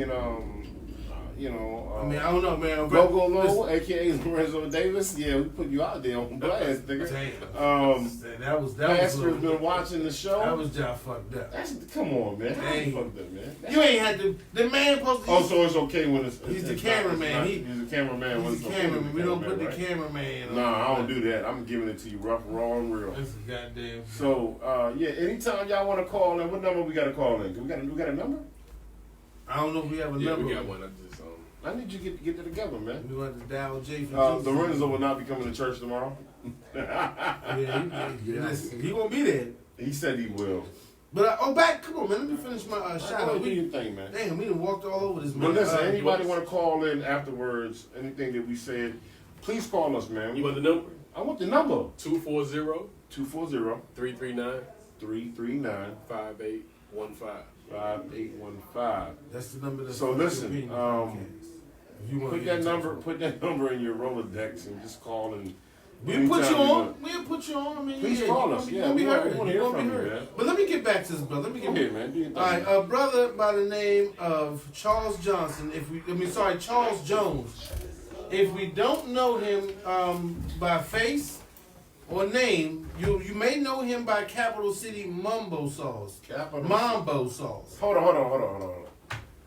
know, man. Go Low, aka Lorenzo Davis. Yeah, we put you out there on blast, nigga. That Pastor's been watching the show. That was just fucked up. Come on, man. That's fucked up, man. You ain't had to. The man supposed to. So it's okay when it's. He's the cameraman. He's the cameraman. He's the cameraman. We don't put the cameraman on. No, I don't do that. I'm giving it to you rough, raw, and real. That's goddamn. So, anytime y'all want to call in, what number we got to call in? We got a number? I don't know if we have a number. We got one. I need you to get it together, man. We want to dial J for Lorenzo will not be coming to church tomorrow. Listen, he won't be there. He said he will. But come on, man. Let me finish my shout out. Do your thing, man. Damn, we done walked all over this. But listen, anybody want to call in afterwards? Anything that we said, please call us, man. You want the number? I want the number. 240-339-5815. 5815. That's the number. So listen, put that number in your Rolodex and just call and. We'll put you on. Please call us. Yeah, we want to hear from you, man. But let me get back to this, brother. Let me get back. Man. All right, a brother by the name of Charles Johnson. Charles Jones. If we don't know him by face or name, you may know him by Capital City Mambo sauce. Mambo sauce. Hold on.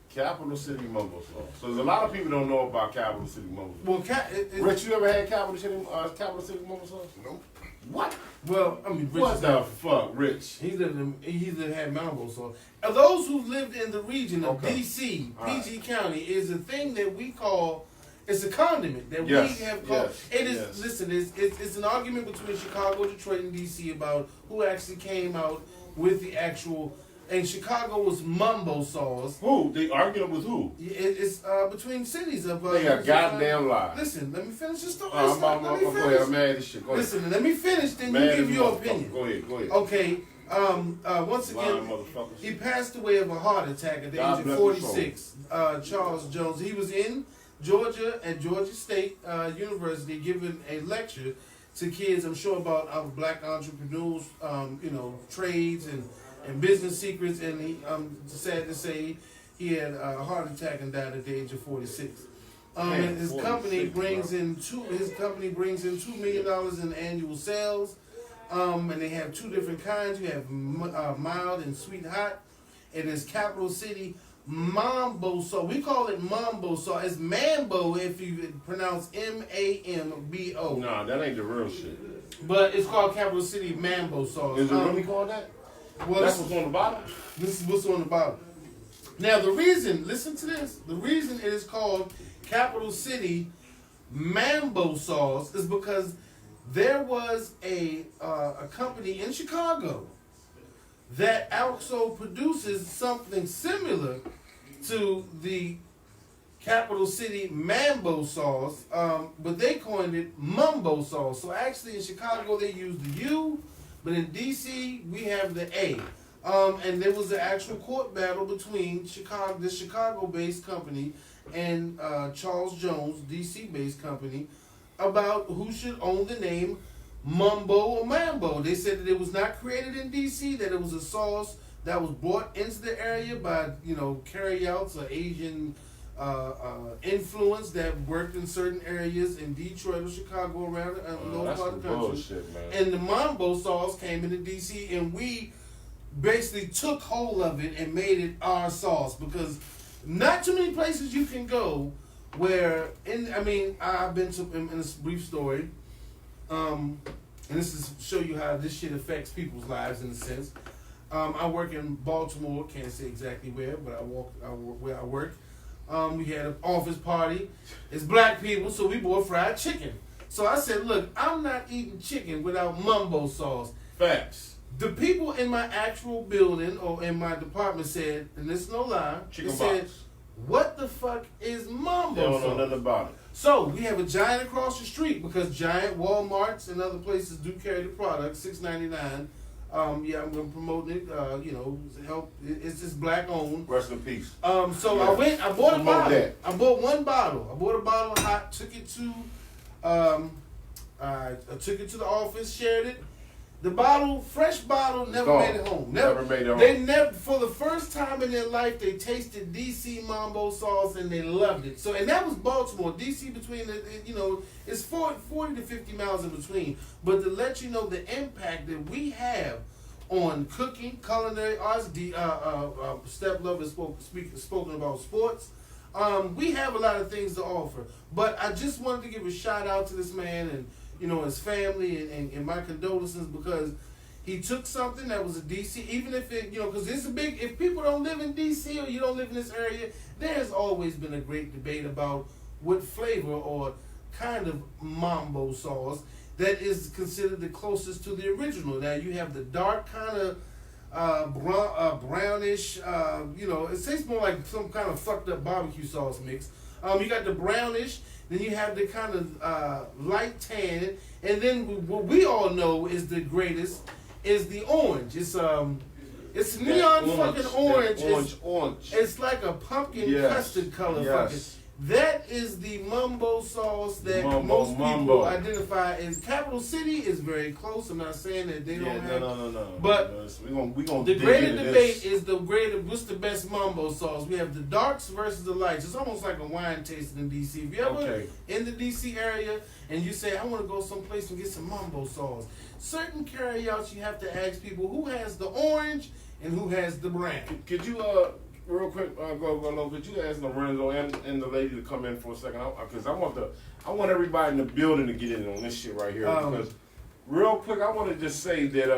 Capital City Mambo sauce. So there's a lot of people don't know about Capital City Mambo sauce. Well, Rich, you ever had Capital City Mambo sauce? Nope. What? Well, Rich. What the fuck, Rich? He had Mambo sauce. Those who lived in the region of D.C., PG County, is a thing that we call. It's a condiment that we have called. Listen, it's an argument between Chicago, Detroit, and D.C. about who actually came out with the actual. And Chicago was Mambo sauce. Who? They arguing with who? It's between cities of. They got goddamn lies. Listen, let me finish this story. Go ahead, I'm mad as shit. Go ahead. Listen, let me finish. Then you give your opinion. Go ahead. Okay, Once again, he passed away of a heart attack at the age of 46. Charles Jones. He was in Georgia at Georgia State University giving a lecture to kids, I'm sure, about black entrepreneurs, trades and business secrets. And he, sad to say, he had a heart attack and died at the age of 46. And his company brings in $2 million in annual sales. And they have two different kinds. You have mild and sweet hot. It is Capital City Mambo sauce. We call it Mambo sauce. It's Mambo if you pronounce Mambo. Nah, that ain't the real shit. But it's called Capital City Mambo sauce. Is it really called that? Well, that's what's on the bottom? This is what's on the bottom. Now the reason, listen to this, the reason it is called Capital City Mambo sauce is because there was a company in Chicago that also produces something similar to the Capital City Mambo sauce, but they coined it Mambo sauce. So actually in Chicago they use the U, but in DC we have the A. And there was an actual court battle between the Chicago-based company and Charles Jones, DC-based company, about who should own the name Mambo or Mambo. They said that it was not created in DC, that it was a sauce that was brought into the area by, carryouts or Asian influence that worked in certain areas in Detroit or Chicago around those part of the country. Bullshit, man. And the Mambo sauce came into DC, and we basically took hold of it and made it our sauce, because not too many places you can go where, I've been to, in this brief story, and this is to show you how this shit affects people's lives in a sense. I work in Baltimore, can't say exactly where, but where I work. We had an office party. It's black people, so we bought fried chicken. So I said, look, I'm not eating chicken without Mambo sauce. Facts. The people in my actual building or in my department said, and this is no lie, they said, what the fuck is Mambo sauce? They don't know nothing about it. So we have a Giant across the street, because Giant, Walmarts, and other places do carry the product, $6.99. I'm gonna promote it. Help. It's just black owned. Rest in peace. So yeah. I bought a bottle. That. I bought one bottle. I bought a bottle of hot. Took it to, I took it to the office. Shared it. The bottle, fresh bottle, never made it home. Never made it home. They never, for the first time in their life, they tasted DC Mambo sauce and they loved it. So, and that was Baltimore. DC between it's 40 to 50 miles in between. But to let you know the impact that we have on cooking, culinary arts, Step Love has spoken about sports. We have a lot of things to offer. But I just wanted to give a shout out to this man and his family and my condolences, because he took something that was a DC, even if it, because it's a big, if people don't live in DC or you don't live in this area, there's always been a great debate about what flavor or kind of Mambo sauce that is considered the closest to the original. Now you have the dark kind of brownish, it tastes more like some kind of fucked up barbecue sauce mix. You got the brownish, then you have the kind of light tan, and then what we all know is the greatest is the orange. It's neon fucking orange. Orange. It's like a pumpkin custard color fucking. That is the Mambo sauce that most people identify as. Capital City is very close. I'm not saying that they don't have. No. But we gonna the greater debate is what's the best Mambo sauce. We have the darks versus the lights. It's almost like a wine tasting in DC. If you ever in the DC area and you say, I want to go someplace and get some Mambo sauce, certain carryouts you have to ask people who has the orange and who has the brown. Could you real quick, go. Could you ask Lorenzo and the lady to come in for a second? Because I want everybody in the building to get in on this shit right here. Because real quick, I want to just say that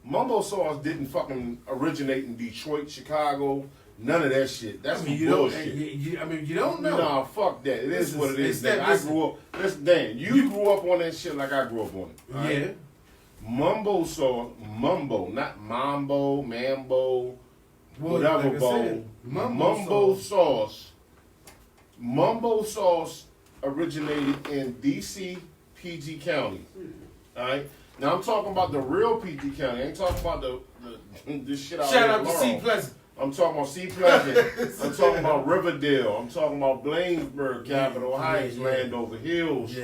Mambo sauce didn't fucking originate in Detroit, Chicago. None of that shit. That's bullshit. You don't know. Nah, fuck that. It is what it is. I grew up. Listen, Dan, you grew up on that shit like I grew up on it. Right? Yeah. Mambo sauce, not Mambo, whatever, like Mambo sauce. Mambo sauce originated in DC, PG County. Alright? Now I'm talking about the real PG County. I ain't talking about this shit out Shout out there. to C. Pleasant. I'm talking about C. Pleasant. I'm talking about Riverdale. I'm talking about Bladensburg, Capitol Heights, Landover Hills,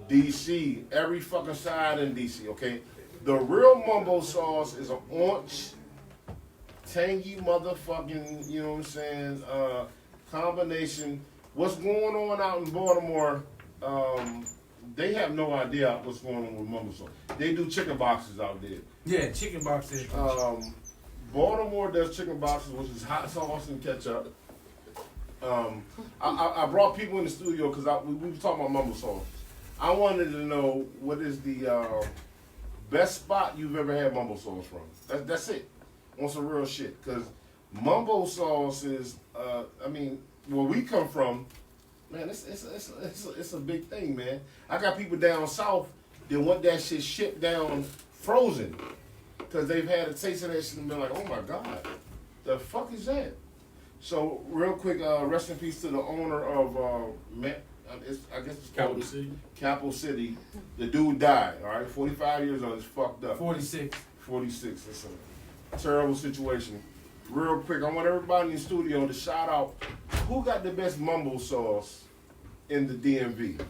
DC, every fucking side in DC, okay? The real Mambo sauce is an orange, tangy motherfucking, you know what I'm saying, combination. What's going on out in Baltimore, they have no idea what's going on with Mambo sauce. They do chicken boxes out there. Yeah, chicken boxes. Baltimore does chicken boxes, which is hot sauce and ketchup. I brought people in the studio because we were talking about Mambo sauce. I wanted to know what is the best spot you've ever had Mambo sauce from. That's it. On some real shit. Because Mambo sauce is, I mean, where we come from, man, it's a big thing, man. I got people down south that want that shit shipped down frozen. Because they've had a taste of that shit and been like, oh my God, the fuck is that? So, real quick, rest in peace to the owner of, I guess it's called Capital City. The dude died, all right? 45 years old, it's fucked up. 46. 46, it's a terrible situation. Real quick, I want everybody in the studio to shout out, who got the best Mambo sauce in the DMV?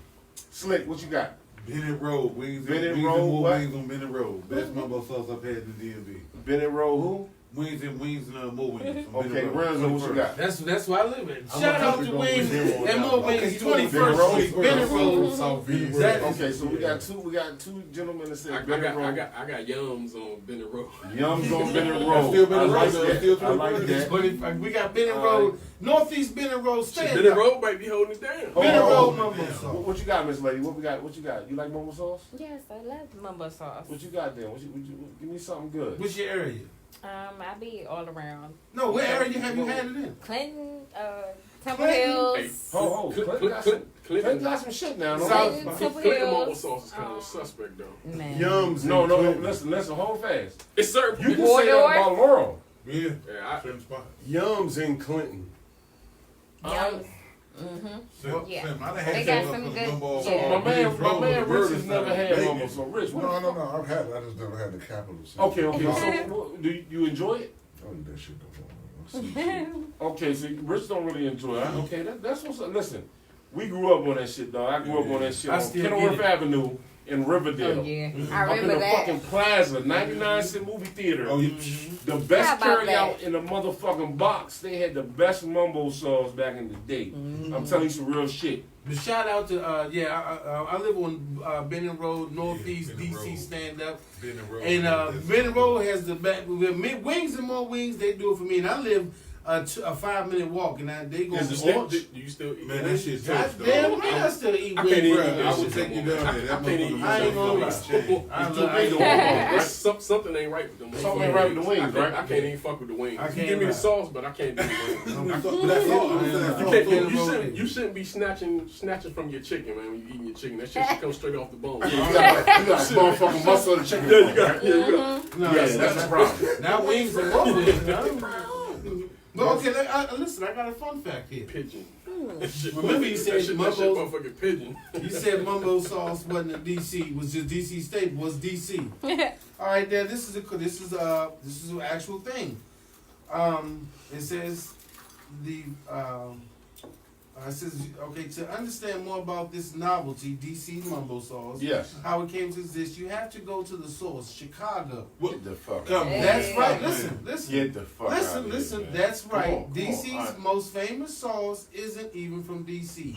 Slick, what you got? Bennett Road, wings on Bennett Road. Best Mambo sauce I've had in the DMV. Bennett Road who? Wings and more wings. Okay, Renzo, what you got? That's where I live in. Shout out to Wings and more wings. 21st Street, Bennett Road. Okay, so we got two gentlemen that said Bennett Road. I got Yums on Bennett Road. Yums on Bennett Road. Still Bennett Road. I like that. We got Bennett Road, Northeast Bennett Road. Bennett Road might be holding it down. Bennett Road Mambo sauce. What you got, Miss Lady? What you got? You like Mambo sauce? Yes, I love Mambo sauce. What you got then? Give me something good. What's your area? I be all around. No, where area have you had it in? Clinton, Temple Hills. Hey, Clinton got some shit now. Clinton, Temple Clinton Mambo Hills. sauce is kind of suspect though. Man. Yums. No, listen, hold fast. It's certain You people. can say that about Laurel. Yeah. Certain spot. Yums in Clinton. Yums. Yeah. They got some good. So my man Rich has never had Mambo. So Rich, No, I've had it. I just never had the capital city. Okay. So do you enjoy it? I don't eat that shit no more. Okay, so Rich don't really enjoy it. Okay, that's what's up. Listen, we grew up on that shit, dog. I grew up on that shit on Kenilworth Avenue in Riverdale. Oh, yeah. I Up in remember the that. fucking plaza, 99-cent movie theater. Oh, The best How about carry that? out in the motherfucking box. They had the best Mambo sauce back in the day. I'm telling you some real shit. But shout out to I live on Bennett Road, Northeast DC stand up. Bennett Road. And Bennett Road has the back wings and more wings. They do it for me, and I live a 5-minute walk, and they go. Do you still eat? Man, that shit's Goddamn, man, I still eat wings. I would take you down there. That motherfucker I ain't gonna lie. Something ain't right with them. Something ain't right with the wings, right? I can't even fuck with the wings. I You can't give me the lie. sauce, but I can't do the wings. But that's all. You shouldn't be snatching from your chicken, man. When you eating your chicken, that shit should come straight off the bone. You got motherfucking muscle of the chicken. That's the problem. Now wings and more wings. But okay, listen, I got a fun fact here. Pigeon. Remember you said that shit Mambo. motherfucking pigeon. You said Mambo sauce wasn't a DC, was just DC staple, was DC. All right, there. This is an actual thing. It says it says okay, to understand more about this novelty, DC Mambo sauce. Yes. How it came to exist, you have to go to the source, Chicago. Get the fuck Come out. on. That's right. Listen. Get the fuck out. Listen. That's right. Come on, DC's most famous sauce isn't even from DC.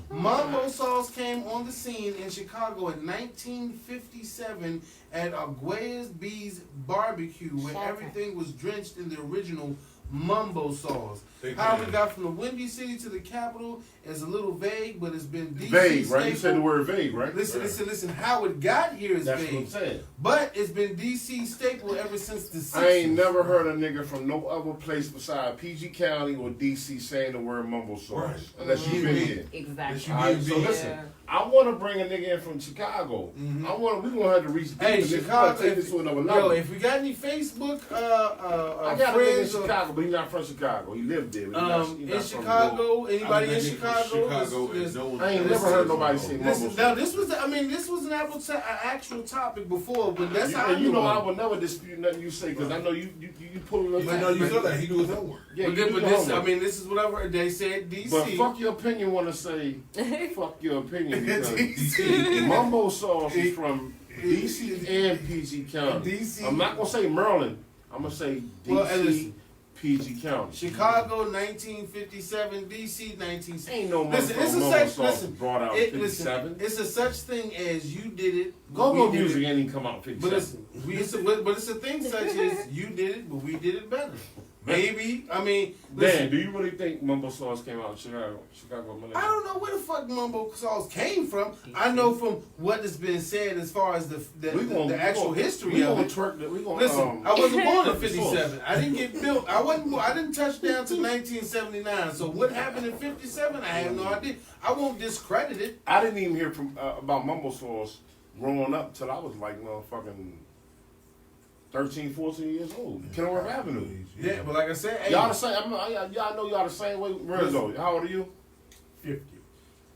Mambo sauce came on the scene in Chicago in 1957 at Aguaya's Bees Barbecue, where everything was drenched in the original Mambo sauce. How we got from the Windy City to the capital is a little vague, but it's been DC vague, right? staple. You said the word vague, right? Listen. How it got here is That's vague. what I'm saying. But it's been DC staple ever since the 60s. I ain't never heard a nigga from no other place beside PG County or DC saying the word Mambo sauce. Right. Unless you've been here. Exactly. All right, so listen, I want to bring a nigga in from Chicago. Mm-hmm. We gonna have to reach deep. Hey, Chicago, take this to another level. Yo, if we got any Facebook, I got a nigga in Chicago, but he's not from Chicago. He lived there. In Chicago, anybody in Chicago? I ain't never heard nobody say Mambo. Now this was an actual topic before, but that's how you know I would never dispute nothing you say because I know you pulling up. But no, you know that he knew his homework. Yeah, this is whatever they said. DC. But fuck your opinion. Want to say fuck your opinion because Mambo sauce is from DC and PG County. DC. I'm not gonna say Maryland. I'm gonna say DC, PG County. Chicago 1957, DC 1960. Ain't no Mambo sauce brought out 57. It's a such thing as you did it. Go-go music ain't even come out 57. But it's a thing such as you did it, but we did it better. Maybe. I mean, Dan, do you really think Mambo sauce came out in Chicago? I don't know where the fuck Mambo sauce came from. I know from what has been said as far as the actual history of it. Listen, I wasn't born in 57. I didn't get built. I didn't touch down to 1979. So what happened in 57? I have no idea. I won't discredit it. I didn't even hear from about Mambo sauce growing up till I was like motherfucking 13, 14 years old. Kenilworth Avenue. Yeah, but like I said, hey, y'all the same. Y'all know y'all the same way. Renzo, how old are you? 50.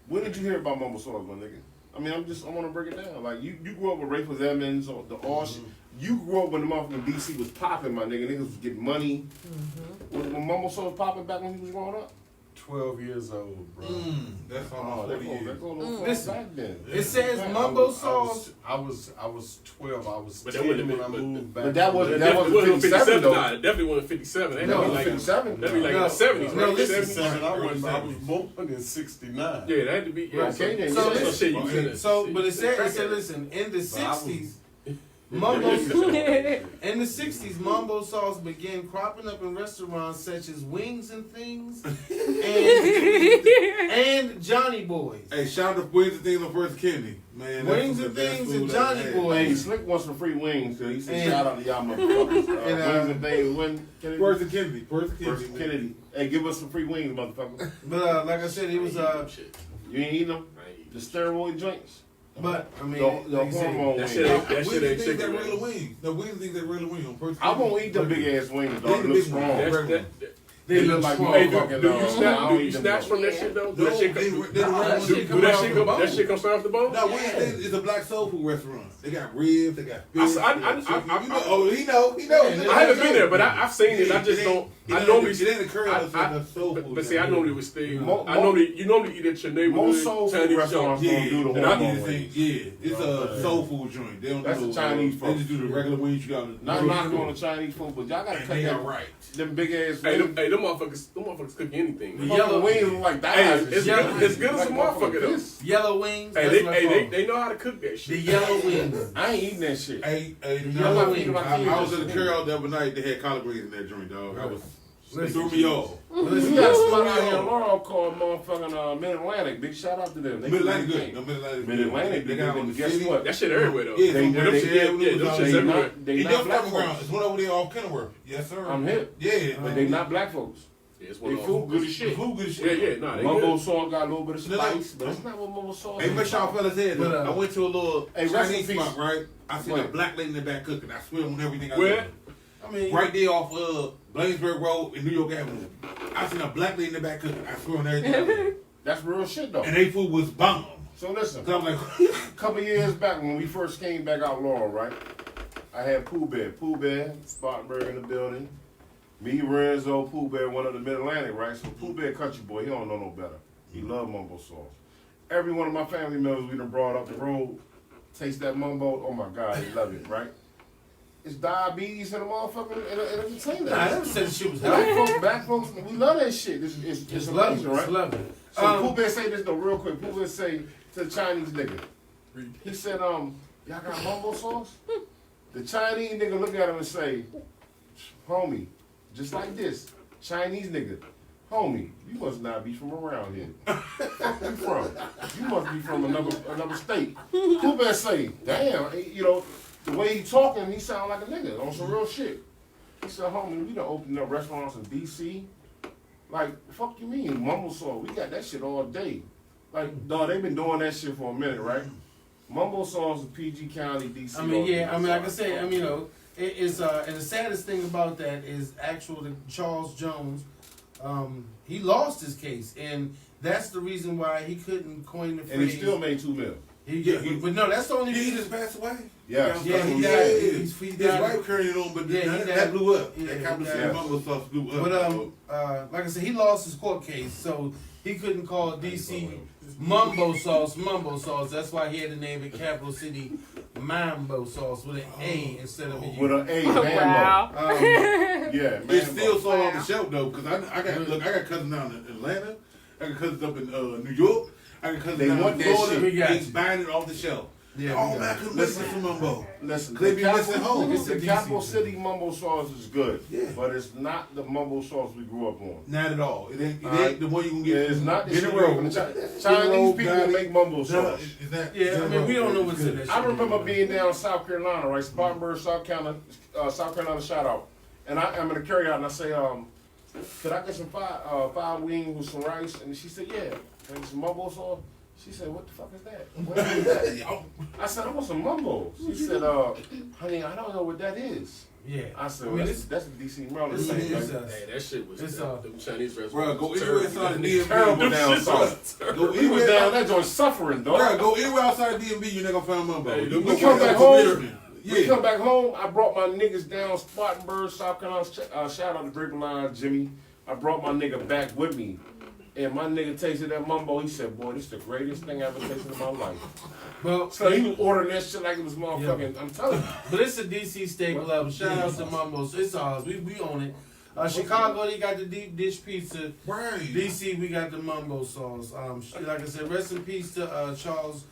When did you hear about Mambo sauce, my nigga? I mean, I want to break it down. Like you grew up with Rayford Edmonds or the Osh. You grew up when the motherfucking DC was popping, my nigga. Niggas was getting money. When Mambo sauce popping back when he was growing up. 12 years old, bro. That's almost 40 years. Listen, back then. It says Mambo sauce. I was 12. I was But 10 when I moved back. But that wasn't 57 though. Nah, it definitely wasn't 57. That'd No, be like 57. That'd be like in the 70s, No, right? listen, 57. I was born in 69. Yeah, that had to be. Yeah, Okay, then. So So shit, you said but it said, listen, in the 60s, Mambo in the 60s, Mambo sauce began cropping up in restaurants such as Wings and Things and Johnny Boys. Hey, shout out to Wings and Things on First Kennedy. Man, Wings and Things and Johnny Boys. Hey, Slick wants some free wings, so he said shout out to y'all motherfuckers. Wings and Things, when Kennedy? First and Kennedy. First Kennedy. Hey, give us some free wings, motherfucker. But like I said, it was You ain't eating them? The steroid joints? But I mean, the hormone wings. That shit ain't Wings chicken. that regular wings. The wings think that regular wings on First I Kennedy. won't eat them big ass wings, dog. They They look big strong. they look like strong. Hey, motherfucking. do you snatch from that shit though? Do that shit come straight off the bone? No, Wings is a black soul food restaurant. They got ribs, they got fish. He know. I haven't been there, but I've seen it. I just don't. I normally. It ain't a curry soul food. But see, I normally would stay. You normally eat at your neighborhood Most soul food Chinese restaurants joint. don't do the And I hormone need to wings. think, it's a soul food joint. They don't That's do the Chinese They folks. just do the regular wings. You got Not knocking on the Chinese food, but y'all gotta cut they are that right. them big ass Hey, wings. them motherfuckers cook anything. The yellow wings look like that. Hey, it's good as a motherfucker though. Yellow Wings. Hey, they know how to cook that the shit. yellow wings. I ain't eating that shit. Hey, Yellow wings. I was at the carry-out the other night. They had collard greens in that joint, dog. They threw me off. We got a spot out here in Laurel called motherfucking Mid-Atlantic. Big shout out to them. Mid-Atlantic good. No, Mid-Atlantic. Mid-Atlantic. They got on the Guess city. what? That shit everywhere though. Yeah, They them shits everywhere. They not black folks. It's one over there off Kenilworth. Yes, sir. I'm hip. Yeah, But they not black folks. Yeah, it's They one of food good as The shit. food good as shit. Yeah, nah, they Mambo good. sauce got a little bit of spice, but Hey, it's not what Mambo sauce Hey, is. make sure y'all fellas head. But, I went to a little hey, rest Chinese in peace. spot, right? I seen a Where? black lady in the back cooking. I swear on everything I Where? did. I mean, Right there off Bladensburg Road in New York Avenue. I seen a black lady in the back cooking. I swear on everything I did. That's real shit though. And they food was bomb. So listen, So I'm like, a couple years back when we first came back out Laurel, right? I had Pooh Bear, Spartanburg in the building. Me, Renzo, Pooh Bear, one of the Mid-Atlantic, right? So Pooh Bear, country boy, he don't know no better. He love Mambo sauce. Every one of my family members we done brought up the road, taste that Mambo, oh my God, they love it, right? It's diabetes in a motherfucker in a container. I never said the shit was healthy. Black folks, we love that shit. It's amazing, right? It's lovely. So Pooh Bear say this though, real quick. Pooh Bear say to the Chinese nigga, he said, y'all got Mambo sauce? The Chinese nigga look at him and say, homie, just like this, Chinese nigga, homie, you must not be from around here. Where you from? You must be from another state. Pooh Bear say, damn, you know, the way he talking, he sound like a nigga on some real shit. He said, homie, we done opened up restaurants in D.C. Like, fuck you mean, Mambo sauce? We got that shit all day. like, dog, they've been doing that shit for a minute, right? Mambo sauce is PG County, DC. I mean, yeah, I mean, like I say, I mean, you know, it's and the saddest thing about that is actually Charles Jones. He lost his case, and that's the reason why he couldn't coin the phrase. And he still made $2 million. But no, that's the only He reason. just passed away. Yeah. Yeah, he Yeah. died. His wife carried on, but that blew up. Yeah, That Cabo he City died. Mambo sauce blew up. But like I said, he lost his court case, so he couldn't call DC Mambo sauce. That's why he had to name it Capital City Mambo sauce with an A instead of a U. With an A, Wow. Yeah, man. It's still sold on the shelf though, because I got cousins down in Atlanta, I got cousins up in New York, I got cousins They down want in that Florida. shit. They buying it off the shelf. Yeah, Oh man, I couldn't listen to Mambo. Listen, They be listening home. It's the a Capital DC. City Mambo sauce is good, Yeah. but it's not the Mambo sauce we grew up on. Not at all. It ain't Alright. the one you can get. It's not the in shit the we road. from Chinese people make Mambo sauce. Yeah, I mean, we don't know what's in that shit. I remember being down in South Carolina, right? Spartanburg, South Carolina, shout out. And I'm in a carryout and I say, could I get some five wings with some rice? And she said, yeah. And some Mambo sauce. She said, what the fuck is that? What is that? I said, I want some Mambo. She said, honey, I don't know what that is. Yeah. I said, I mean, that's a DC Maryland it's- thing. it's, Like, Hey, that shit was It's, them Chinese restaurants. Bro, go was anywhere terrible. outside the DMV. terrible Them down shit south. was Go We was down that joint suffering, dog. Bro, go anywhere outside DMV, you're not gonna find Mambo. Hey, You we go come find back Mambo. home. Yeah. We come back home. I brought my niggas down Spartanburg, South Carolina. Shout out to Draper Line, Jimmy. I brought my nigga back with me. And my nigga tasted that Mambo. He said, boy, this is the greatest thing I ever tasted in my life. Well, So he was ordering that shit like it was motherfucking, I'm telling you. but it's a DC staple of shout out to Mambo's. It's ours. We own it. Chicago, they got the deep dish pizza. Right. DC, we got the Mambo sauce. Like I said, rest in peace to Charles.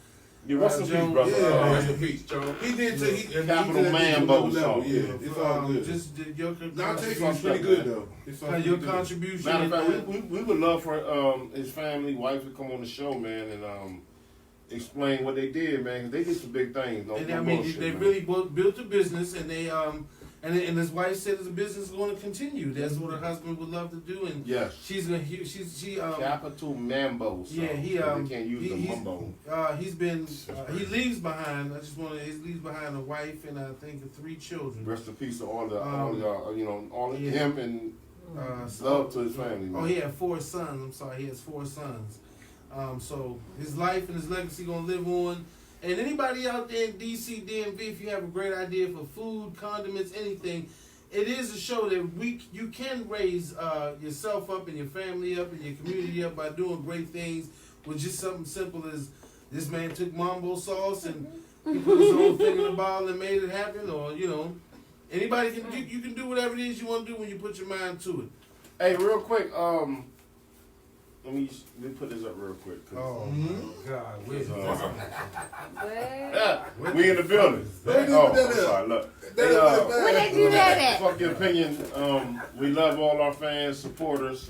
Yeah, rest in peace, Jones. brother. Yeah. Rest in peace, Joe. He did too. He Capital he Mambo level. sauce. Yeah, it's all good. Just your Nah, tasting fucked is pretty up, good man. though. It's all your pretty good. contribution. Matter of in fact, we would love for his family, wife to come on the show, man, and explain what they did, man. 'Cause they did some big things. No, and no I mean, bullshit, they man. really built a business, and they and his wife said the business is going to continue. That's what her husband would love to do, and Yes. she's gonna she Capital Mambo. So Yeah, he, they can't use the Mambo. he's been he leaves behind. He leaves behind a wife and I think 3 children. Rest in peace to all of yeah. him and love to his family. Oh, Man. he had 4 sons. I'm sorry, he has 4 sons. So his life and his legacy gonna live on. And anybody out there in DC, DMV, if you have a great idea for food, condiments, anything, it is a show that you can raise yourself up and your family up and your community up by doing great things with just something simple as this man took Mambo sauce and he put his own thing in the bottle and made it happen, or anybody can you can do whatever it is you want to do when you put your mind to it. Hey, real quick, let me put this up real quick. Oh God, where's What? We in the building. Don't Oh, put that I'm up. sorry. Look, Where they do that at? fuck your opinion. We love all our fans, supporters.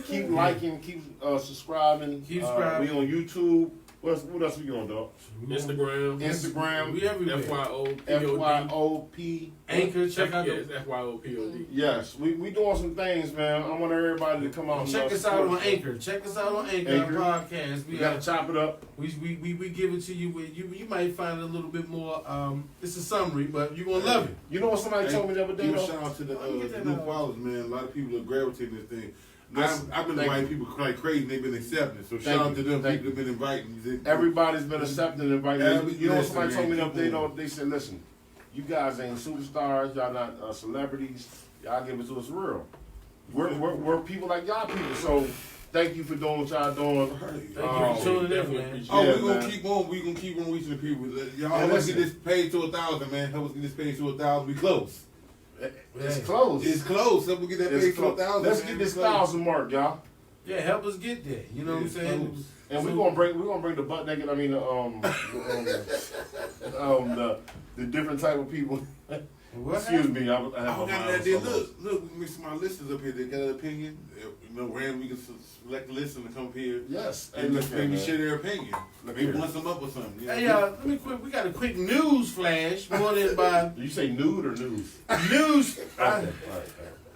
Keep liking, keep subscribing. Keep subscribing. We on YouTube. What else we on, dog? Instagram. We everywhere. FYOP. Anchor, check out It's FYOPOD. Yes, we doing some things, man. I want everybody to come out and check us out on Anchor. Check us out on Anchor. Our podcast. We gotta chop it up. We give it to you. You might find it a little bit more. It's a summary, but you're gonna love it. You know what somebody told me the other day? Give a though? shout out to the get that new out. followers, man. A lot of people are gravitating this thing. Listen, I've been thank inviting you. people like crazy. They've been accepting. So Thank shout out to you. them. Thank People have been inviting. Everybody's been accepting and inviting. You know what somebody Listen, told me the man, other day? Though they said, "Listen, you guys ain't superstars. Y'all not celebrities. Y'all give it to us real. We're people like y'all people. So thank you for doing what y'all doing. Thank you for tuning in, Definitely man. appreciate Oh, Yeah, we're gonna man. keep on. We're gonna keep on reaching the people. Y'all Hey, help us listen. get this paid to 1,000, man. Help us get this paid to 1,000. We close. It's close. It's close. Help us get that It's paid to close. 1,000. Let's man. get this We close. 1,000 mark, y'all. Yeah, help us get there. You know what I'm It's saying? close. And we're gonna bring the butt naked. I mean the different type of people. What Excuse me. I I have got my an mind idea. on something. Look, mix my listeners up here. They got an opinion. Random, we can select a listener to come up here Yes. and look, maybe man. share their opinion. Look Maybe here. once them up or something. You know? Hey, let me quick. We got a quick news flash. More than by Did you say nude or news? news. Okay. All right.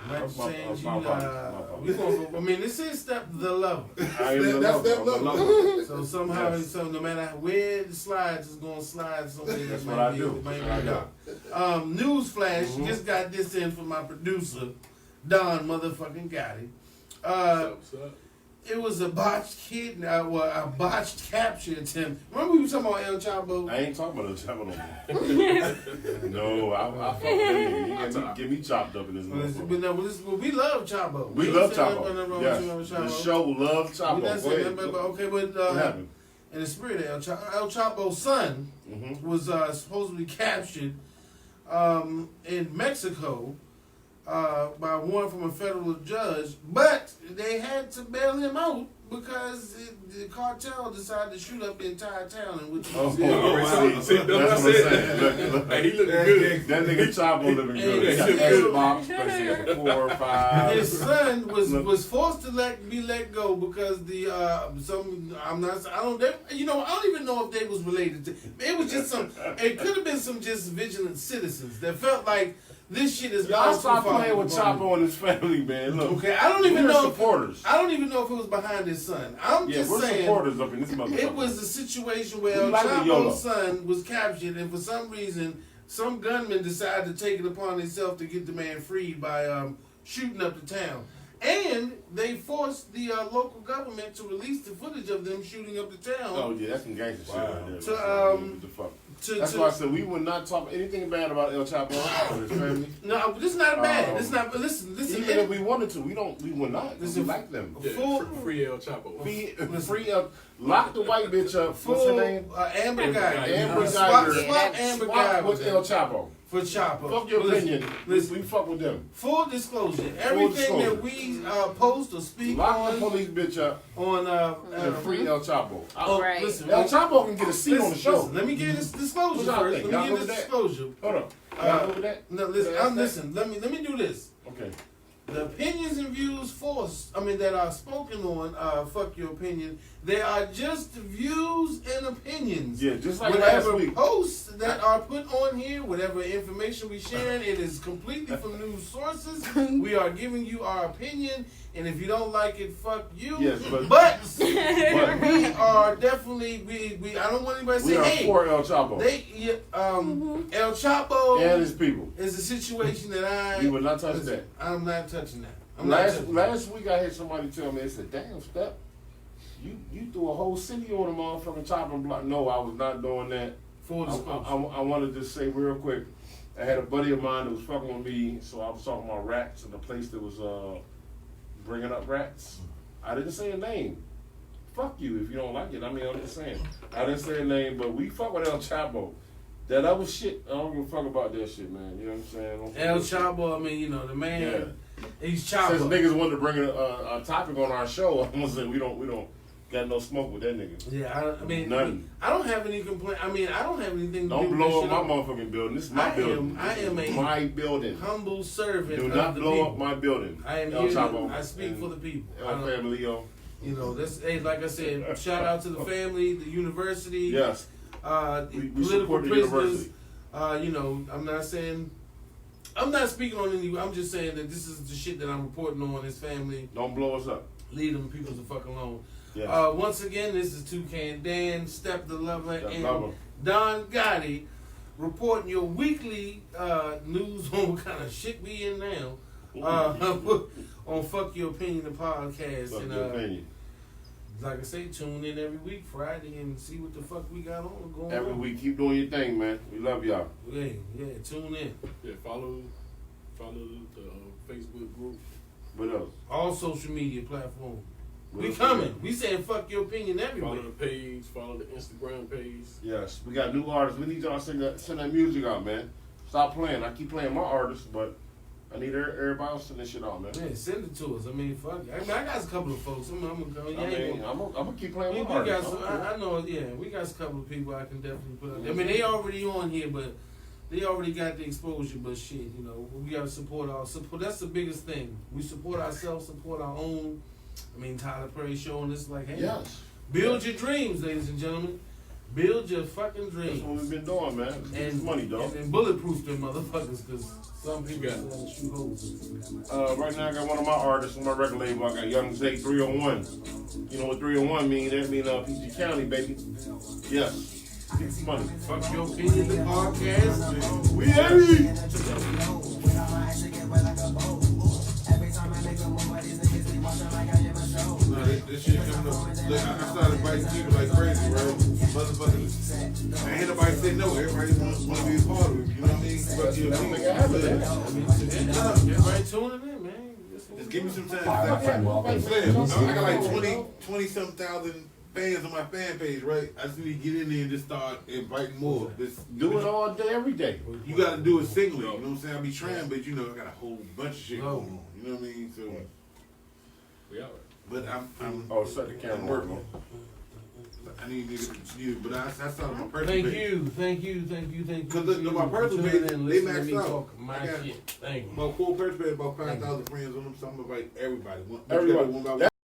Might change you. my We gonna go. I mean, this is Step the Lover. That's Step Lover. So somehow, so no matter where the slides, it's gonna slide somewhere. That's what I do. News flash. Just got this in from my producer, Don motherfucking Gotti. What's up? It was a botched a botched capture attempt. Remember we were talking about El Chapo? I ain't talking about El Chapo no more. No, I fuck with him. Get me chopped up in this motherfucker. We love Chapo. We love Chapo. Yes. The show loves Chapo. Okay, but what happened? In the spirit of El Chapo's son was supposedly captured in Mexico by warrant from a federal judge, but they had to bail him out because the cartel decided to shoot up the entire town in which he was in. See, that's what I'm saying. Hey, he looking good. That nigga Chapo living good. He got Xbox, especially 4 or 5. His son was forced to be let go because I don't even know if they was related to. It was just it could have been some just vigilant citizens that felt like this shit is. Y'all stop playing with Chapo and his family, man. Look, okay, I don't even know supporters. I don't even know if it was behind his son. I'm just we're saying supporters up in this motherfucker. It was a situation where El Chapo's son was captured, and for some reason, some gunman decided to take it upon himself to get the man freed by shooting up the town. And they forced the local government to release the footage of them shooting up the town. Oh yeah, that's some gangster shit right there. That's why I said we would not talk anything bad about El Chapo or his family. No, this is not bad. This is not. Listen. Even if we wanted to, we would not. We like them. Yeah, free El Chapo. Free up. Lock the white bitch up. What's her name? Amber Guy. Swap Amber Guy with El Chapo. For Chapo. Fuck your opinion. Listen, we fuck with them. Full disclosure. Everything that we post or speak Lock the police bitch up on free El Chapo. Right. Listen, El Chapo can get a seat on the show. Listen, let me get this disclosure first. Let me get this disclosure. Hold up. Y'all over that? No, listen. Let me do this. Okay. The opinions and views that are spoken on, fuck your opinion, they are just views and opinions. Yeah, just like whatever last week. Posts that are put on here, whatever information we share, it is completely from news sources. We are giving you our opinion, and if you don't like it, fuck you. Yes, but we are definitely I don't want anybody to say, we are hey, for El Chapo. El Chapo and his people is a situation that we would not touch that. I'm not touching that. Last week I had somebody tell me, they said, damn, Step, you threw a whole city on a motherfucking chopping block. No, I was not doing that. I wanted to say real quick, I had a buddy of mine that was fucking with me, so I was talking about rats in a place that was bringing up rats. I didn't say a name. Fuck you if you don't like it. I mean, I'm just saying. I didn't say a name, but we fuck with El Chapo. That other shit, I don't give a fuck about that shit, man. You know what I'm saying? El Chapo, I mean, the man, he's Chapo. Since niggas wanted to bring a topic on our show, I'm gonna say we don't got no smoke with that nigga. Yeah, I mean, nothing. I don't have any complaint. I mean, I don't have anything to do with Don't blow up my motherfucking building. This is my building. I am my building. Humble servant. Do not blow up my building. I am here. I speak for the people. El family, yo. Like I said, shout out to the family, the university. Yes. We political prisoners. I'm not speaking on any. I'm just saying that this is the shit that I'm reporting on. His family. Don't blow us up. Leave them people the fuck alone. Yes. Once again, this is Toucan Dan, Step the Lover, and Don Gotti reporting your weekly news on what kind of shit we in now. On Fuck Your Opinion, the podcast. Fuck Your Opinion. Like I say, tune in every week, Friday, and see what the fuck we got on. Every week, keep doing your thing, man. We love y'all. Yeah, tune in. Yeah, follow the Facebook group. What else? All social media platforms. We coming. We saying fuck your opinion everywhere. Follow the page. Follow the Instagram page. Yes, we got new artists. We need y'all to send that music out, man. Stop playing. I keep playing my artists, but I need everybody else to send this shit out, man. Yeah, send it to us. I mean, fuck it. I got a couple of folks. I'm gonna keep playing my artists. I know, we got a couple of people I can definitely put out. I mean, they already on here, but they already got the exposure. But shit, we gotta support. That's the biggest thing. We support ourselves, support our own. I mean, Tyler Perry showing us like, hey, build your dreams, ladies and gentlemen. Build your fucking dreams. That's what we've been doing, man. And money, dog. And bulletproof them motherfuckers, because some people got shoot holes in it. Right now, I got one of my artists on my record label. I got Young Zay 301. You know what 301 means? That means PG County, baby. Yes. Get money. Fuck your opinion, the podcast. We heavy. No, this shit coming up. Look, I started inviting people like crazy, right? Motherfuckers. Ain't nobody say no. Everybody want to be a part of it. You know what I mean? Fuck you, Everybody tuning in, man. Just give me some time. I got like 20-something thousand fans on my fan page, right? I just need to get in there and just start inviting more. Do it all day, every day. You got to do it singly. You know what I'm saying? I be trying, but you know, I got a whole bunch of shit going on. You know what I mean? So, we out. but I'm set the camera working. I need you, but I started my personal page. Thank you. Cause look, my personal page, they maxed out. My shit. Thank you. My full personal page, about 5,000 friends on them. So I'm gonna invite everybody. Everybody.